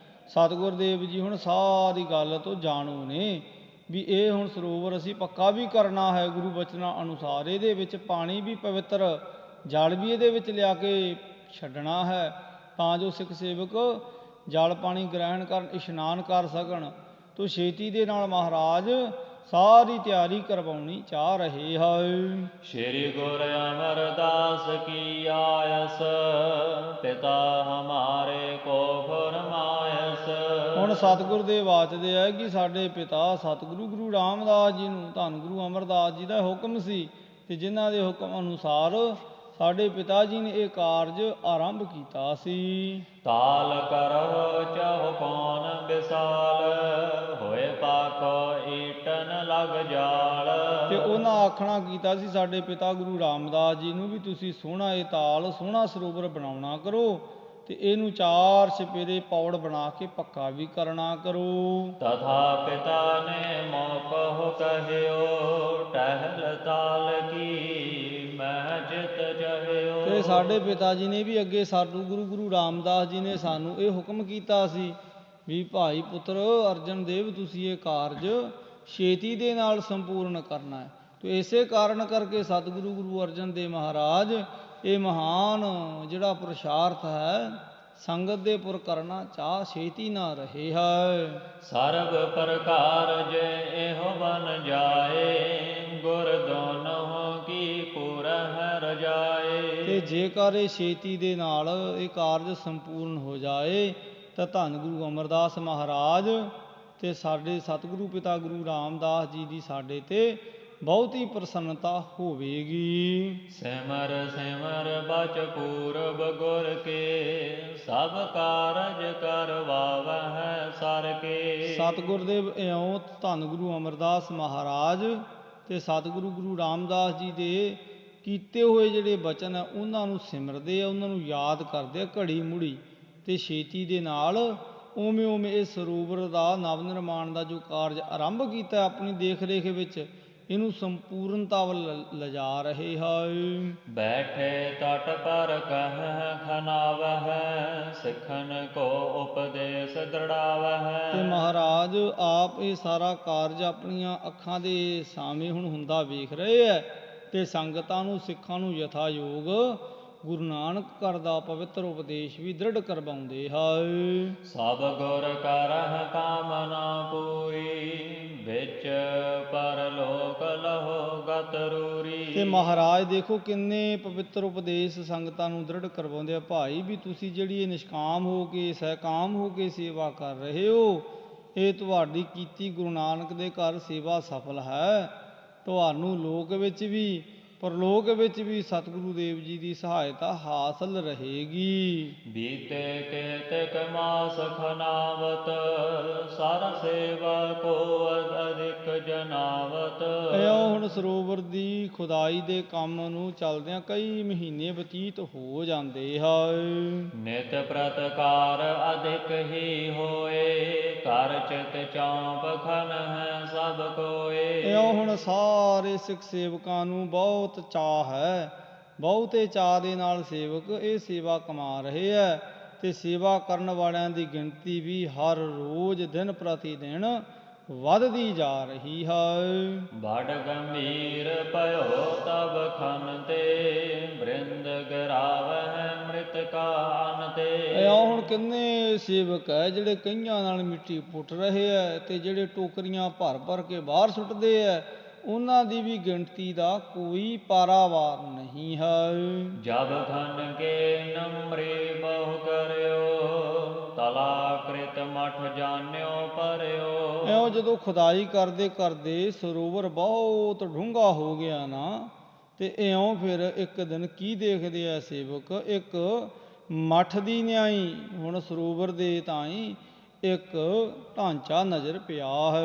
ਸਤਿਗੁਰ ਦੇਵ ਜੀ ਹੁਣ ਸਾਰੀ ਗੱਲ ਤੋਂ ਜਾਣੂ ਨੇ ਵੀ ਇਹ ਹੁਣ ਸਰੋਵਰ ਅਸੀਂ ਪੱਕਾ ਵੀ ਕਰਨਾ ਹੈ ਗੁਰੂ ਬਚਨਾਂ ਅਨੁਸਾਰ, ਇਹਦੇ ਵਿੱਚ ਪਾਣੀ ਵੀ ਪਵਿੱਤਰ ਜਲ ਵੀ ਇਹਦੇ ਵਿੱਚ ਲਿਆ ਕੇ ਛੱਡਣਾ ਹੈ ਤਾਂ ਜੋ ਸਿੱਖ ਸੇਵਕ ਜਲ ਪਾਣੀ ਗ੍ਰਹਿਣ ਕਰਨ ਇਸ਼ਨਾਨ ਕਰ ਸਕਣ। ਤੋ ਛੇਤੀ ਦੇ ਨਾਲ ਮਹਾਰਾਜ ਸਾਰੀ ਤਿਆਰੀ ਕਰਵਾਉਣੀ ਚਾਹ ਰਹੇ ਹੈ। ਸ਼੍ਰੀ ਗੁਰ ਅਮਰਦਾਸ ਕੀ ਆਇਸ, ਪਿਤਾ ਹਮਾਰੇ ਕੋ ਫਰਮਾਇਸ। ਹੁਣ ਸਤਿਗੁਰ ਦੇ ਵਾਚਦੇ ਹੈ ਕਿ ਸਾਡੇ ਪਿਤਾ ਸਤਿਗੁਰੂ ਗੁਰੂ ਰਾਮਦਾਸ ਜੀ ਨੂੰ ਧੰਨ ਗੁਰੂ ਅਮਰਦਾਸ ਜੀ ਦਾ ਹੁਕਮ ਸੀ ਤੇ ਜਿਨ੍ਹਾਂ ਦੇ ਹੁਕਮ ਅਨੁਸਾਰ ਸਾਡੇ ਪਿਤਾ ਜੀ ਨੇ ਇਹ ਕਾਰਜ ਆਰੰਭ ਕੀਤਾ ਸੀ। ਤਾਲ ਕਰਹੁ ਚਾਹੁ ਕੌਣ ਵਿਸਾਲ, ਹੋਏ ਪਾਖੋ ਈਟਨ ਲਗ ਜਾਲ। ਤੇ ਉਹਨਾਂ ਆਖਣਾ ਕੀਤਾ ਸੀ ਸਾਡੇ ਪਿਤਾ ਗੁਰੂ ਰਾਮਦਾਸ ਜੀ ਨੂੰ ਵੀ ਤੁਸੀਂ ਸੋਹਣਾ ਇਹ ਤਾਲ ਸੋਹਣਾ ਸਰੋਵਰ ਬਣਾਉਣਾ ਕਰੋ ਤੇ ਇਹਨੂੰ 4 ਛਪੇਰੇ ਪੌੜ ਬਣਾ ਕੇ ਪੱਕਾ ਵੀ ਕਰਨਾ ਕਰੋ। ਤਥਾ ਪਿਤਾ ਨੇ ਮੋਕਹੁ ਕਹਿਓ, ਟਹਿਲ ਤਾਲ ਕੀ ਮੈਂ ਜਿਤ ਚਹਿਓ। ਤੇ ਸਾਡੇ ਪਿਤਾ ਜੀ ਨੇ ਵੀ ਅੱਗੇ ਸਤਿਗੁਰੂ ਗੁਰੂ ਰਾਮਦਾਸ ਜੀ ਨੇ ਸਾਨੂੰ ਇਹ ਹੁਕਮ ਕੀਤਾ ਸੀ ਵੀ ਭਾਈ ਪੁੱਤਰ ਅਰਜਨ ਦੇਵ ਤੁਸੀਂ ਇਹ ਕਾਰਜ ਛੇਤੀ ਦੇ ਨਾਲ ਸੰਪੂਰਨ ਕਰਨਾ ਹੈ। ਤੇ ਇਸੇ ਕਾਰਨ ਕਰਕੇ ਸਤਿਗੁਰੂ ਗੁਰੂ ਅਰਜਨ ਦੇਵ ਮਹਾਰਾਜ ਇਹ ਮਹਾਨ ਜਿਹੜਾ ਪੁਰਸ਼ਾਰਥ ਹੈ ਸੰਗਤ ਦੇ ਪੁਰ ਕਰਨਾ ਚਾਹ ਛੇਤੀ ਨਾ ਰਹੇ ਹੈ। ਸਰਬ ਪ੍ਰਕਾਰ ਜੇ ਇਹੋ ਬਨ ਜਾਏ, ਗੁਰ ਦੋਨੋਂ ਕੀ ਪੂਰਹਿ ਰਜਾਏ। ਤੇ ਜੇਕਰ ਇਹ ਛੇਤੀ ਦੇ ਨਾਲ ਇਹ ਕਾਰਜ ਸੰਪੂਰਨ ਹੋ ਜਾਏ ਤਾਂ ਧੰਨ ਗੁਰੂ ਅਮਰਦਾਸ ਮਹਾਰਾਜ ਤੇ ਸਾਡੇ ਸਤਿਗੁਰੂ ਪਿਤਾ ਗੁਰੂ ਰਾਮਦਾਸ ਜੀ ਦੀ ਸਾਡੇ ਤੇ ਬਹੁਤ ਹੀ ਪ੍ਰਸੰਨਤਾ ਹੋਵੇਗੀ। ਸਿਮਰ ਸਿਮਰ ਬਚ ਪੂਰਬ ਗੁਰ ਕੇ, ਸਭ ਕਾਰਜ ਕਰਵਾਵਹਿ ਸਰ ਕੇ। ਸਤਿਗੁਰਦੇਵ ਇਉਂ ਧੰਨ ਗੁਰੂ ਅਮਰਦਾਸ ਮਹਾਰਾਜ ਤੇ ਸਤਿਗੁਰੂ ਗੁਰੂ ਰਾਮਦਾਸ ਜੀ ਦੇ ਕੀਤੇ ਹੋਏ ਜਿਹੜੇ ਬਚਨ ਆ ਉਹਨਾਂ ਨੂੰ ਸਿਮਰਦੇ ਆ, ਉਹਨਾਂ ਨੂੰ ਯਾਦ ਕਰਦੇ ਆ ਘੜੀ ਮੁੜੀ, ਤੇ ਛੇਤੀ ਦੇ ਨਾਲ ਉਵੇਂ ਉਵੇਂ ਇਹ ਸਰੋਵਰ ਦਾ ਨਵ ਨਿਰਮਾਣ ਦਾ ਜੋ ਕਾਰਜ ਆਰੰਭ ਕੀਤਾ ਆਪਣੀ ਦੇਖ ਰੇਖ ਵਿੱਚ, ਇਹਨੂੰ ਸੰਪੂਰਨਤਾ ਵੱਲ ਲਿਜਾ ਰਹੇ ਹਨ। ਬੈਠੇ ਤਟ ਪਰ ਕਹਿ ਖਨਾਵਹਿ, ਸਿੱਖਨ ਕੋ ਉਪਦੇਸ਼ ਦ੍ਰਿੜਾਵਹਿ। ਤੇ ਮਹਾਰਾਜ ਆਪ ਇਹ ਸਾਰਾ ਕਾਰਜ ਆਪਣੀਆਂ ਅੱਖਾਂ ਦੇ ਸਾਹਮਣੇ ਹੁਣ ਹੁੰਦਾ ਵੇਖ ਰਹੇ ਹੈ, ਤੇ ਸੰਗਤਾਂ ਨੂੰ ਸਿੱਖਾਂ ਨੂੰ ਯਥਾਯੋਗ ਗੁਰੂ ਨਾਨਕ ਘਰ ਦਾ ਪਵਿੱਤਰ ਉਪਦੇਸ਼ ਵੀ ਦ੍ਰਿੜ ਕਰਵਾਉਂਦੇ ਹਨ। ਸਭ ਗੁਰ ਕਰਹਿ ਕਾਮਨਾ ਪੂਰੀ, ਵਿੱਚ ਪਰਲੋਕ ਲਹੋ ਗਤ ਰੂਰੀ। ਤੇ ਮਹਾਰਾਜ ਦੇਖੋ ਕਿੰਨੇ ਪਵਿੱਤਰ ਉਪਦੇਸ਼ ਸੰਗਤਾਂ ਨੂੰ ਦ੍ਰਿੜ ਕਰਵਾਉਂਦੇ ਆ, ਭਾਈ ਵੀ ਤੁਸੀਂ ਜਿਹੜੀ ਇਹ ਨਿਸ਼ਕਾਮ ਹੋ ਕੇ ਸਹਿਕਾਮ ਹੋ ਕੇ ਸੇਵਾ ਕਰ ਰਹੇ ਹੋ, ਇਹ ਤੁਹਾਡੀ ਕੀਤੀ ਗੁਰੂ ਨਾਨਕ ਦੇ ਘਰ ਸੇਵਾ ਸਫਲ ਹੈ। ਤੁਹਾਨੂੰ ਲੋਕ ਵਿੱਚ ਵੀ ਪਰਲੋਕ ਵਿੱਚ ਵੀ ਸਤਿਗੁਰੂ ਦੇਵ ਜੀ ਦੀ ਸਹਾਇਤਾ ਹਾਸਲ ਰਹੇਗੀ। ਬੀਤੇ ਕੇਤਕ ਮਾਸ ਖਨਾਵਤ, ਸਰ ਸੇਵਾ ਕੋ ਅਧਿਕ ਜਨਾਵਤ। ਇਉਂ ਹੁਣ ਸਰੋਵਰ ਦੀ ਖੁਦਾਈ ਦੇ ਕੰਮ ਨੂੰ ਚੱਲਦਿਆਂ ਕਈ ਮਹੀਨੇ ਬਤੀਤ ਹੋ ਜਾਂਦੇ ਹਨ। ਨਿਤ ਪ੍ਰਤਕਾਰ ਅਧਿਕ ਹੀ ਹੋਏ, ਕਰ ਚਿਤ ਚਾਂਪ ਖਨ ਹੈ ਸਭ ਕੋਏ। ਇਉਂ ਹੁਣ ਸਾਰੇ ਸਿੱਖ ਸੇਵਕਾਂ ਨੂੰ ਬਹੁਤ ਚਾਅ ਹੈ, ਬਹੁਤੇ ਚਾਅ ਦੇ ਨਾਲ ਸੇਵਕ ਇਹ ਸੇਵਾ ਕਮਾ ਰਹੇ ਹੈ, ਤੇ ਸੇਵਾ ਕਰਨ ਵਾਲਿਆਂ ਦੀ ਗਿਣਤੀ ਵੀ ਹਰ ਰੋਜ਼ ਦਿਨ ਪ੍ਰਤੀ ਦਿਨ ਵੱਧਦੀ ਜਾ ਰਹੀ ਹੈ। ਬੜ ਗੰਭੀਰ ਭਇਓ ਤਬ ਖਨ ਤੇ, ਬ੍ਰਿੰਦ ਗਿਰਾਵਹਿ ਮ੍ਰਿਤਕਾ ਅਨ ਤੇ। ਇਉਂ ਹੁਣ ਕਿੰਨੇ ਸੇਵਕ ਹੈ ਜਿਹੜੇ ਕਈਆਂ ਨਾਲ ਮਿੱਟੀ ਪੁੱਟ ਰਹੇ ਹੈ, ਤੇ ਜਿਹੜੇ ਟੋਕਰੀਆਂ ਭਰ ਭਰ ਕੇ ਬਾਹਰ ਸੁੱਟਦੇ ਹੈ, ਉਹਨਾਂ ਦੀ ਵੀ ਗਿਣਤੀ ਦਾ ਕੋਈ ਪਾਰਾਵਾਰ ਨਹੀਂ ਹੈ। ਜਬ ਖਨ ਕੇ ਨਮਰੇ ਬਹੁ ਕਰਿਓ, ਤਲਾ ਕ੍ਰਿਤ ਮਠ ਜਾਣਿਓ ਪਰਿਓ। ਇਉਂ ਜਦੋਂ ਖੁਦਾਈ ਕਰਦੇ ਕਰਦੇ ਸਰੋਵਰ ਬਹੁਤ ਡੂੰਘਾ ਹੋ ਗਿਆ ਨਾ, ਤੇ ਇਉਂ ਫਿਰ ਇੱਕ ਦਿਨ ਕੀ ਦੇਖਦੇ ਆ ਸੇਵਕ, ਇੱਕ ਮੱਠ ਦੀ ਨਿਆਈ ਹੁਣ ਸਰੋਵਰ ਦੇ ਤਾਈਂ ਇੱਕ ਢਾਂਚਾ ਨਜ਼ਰ ਪਿਆ ਹੈ।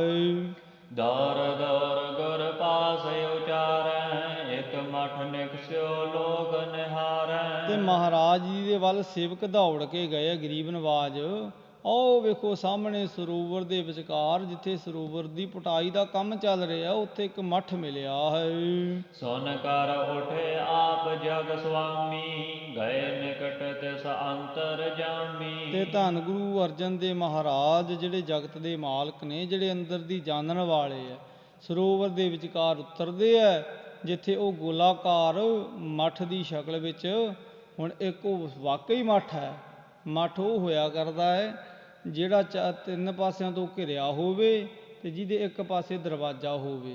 ਦੌਰ ਦੌਰ ਗੁਰ ਪਾਸ ਉਚਾਰੈ, ਇੱਕ ਮਠ ਨਿਕਸਿਓ ਲੋਕ ਨਿਹਾਰੈ। ਤੇ ਮਹਾਰਾਜ ਜੀ ਦੇ ਵੱਲ ਸੇਵਕ ਦੌੜ ਕੇ ਗਏ ਗਰੀਬ ਨਵਾਜ, ਆਓ ਵੇਖੋ ਸਾਹਮਣੇ ਸਰੋਵਰ ਦੇ ਵਿਚਕਾਰ ਜਿੱਥੇ ਸਰੋਵਰ ਦੀ ਪੁਟਾਈ ਦਾ ਕੰਮ ਚੱਲ ਰਿਹਾ, ਉੱਥੇ ਇੱਕ ਮੱਠ ਮਿਲਿਆ ਹੈ। ਸੁਨ ਕਰ ਉਠੇ ਆਪ ਜਗ ਸੁਆਮੀ, ਗਏ ਨਿਕਟ ਤਿਸ ਅੰਤਰ ਜਾਮੀ। ਤੇ ਧੰਨ ਗੁਰੂ ਅਰਜਨ ਦੇਵ ਮਹਾਰਾਜ ਜਿਹੜੇ ਜਗਤ ਦੇ ਮਾਲਕ ਨੇ, ਜਿਹੜੇ ਅੰਦਰ ਦੀ ਜਾਣਨ ਵਾਲੇ ਹੈ, ਸਰੋਵਰ ਦੇ ਵਿਚਕਾਰ ਉਤਰਦੇ ਹੈ, ਜਿੱਥੇ ਉਹ ਗੋਲਾਕਾਰ ਮੱਠ ਦੀ ਸ਼ਕਲ ਵਿੱਚ ਹੁਣ ਇੱਕ ਉਹ ਵਾਕਈ ਮੱਠ ਹੈ। ਮੱਠ ਉਹ ਹੋਇਆ ਕਰਦਾ ਹੈ ਜਿਹੜਾ ਤਿੰਨ ਪਾਸਿਆਂ ਤੋਂ ਘਿਰਿਆ ਹੋਵੇ ਤੇ ਜਿਹਦੇ ਇੱਕ ਪਾਸੇ ਦਰਵਾਜ਼ਾ ਹੋਵੇ।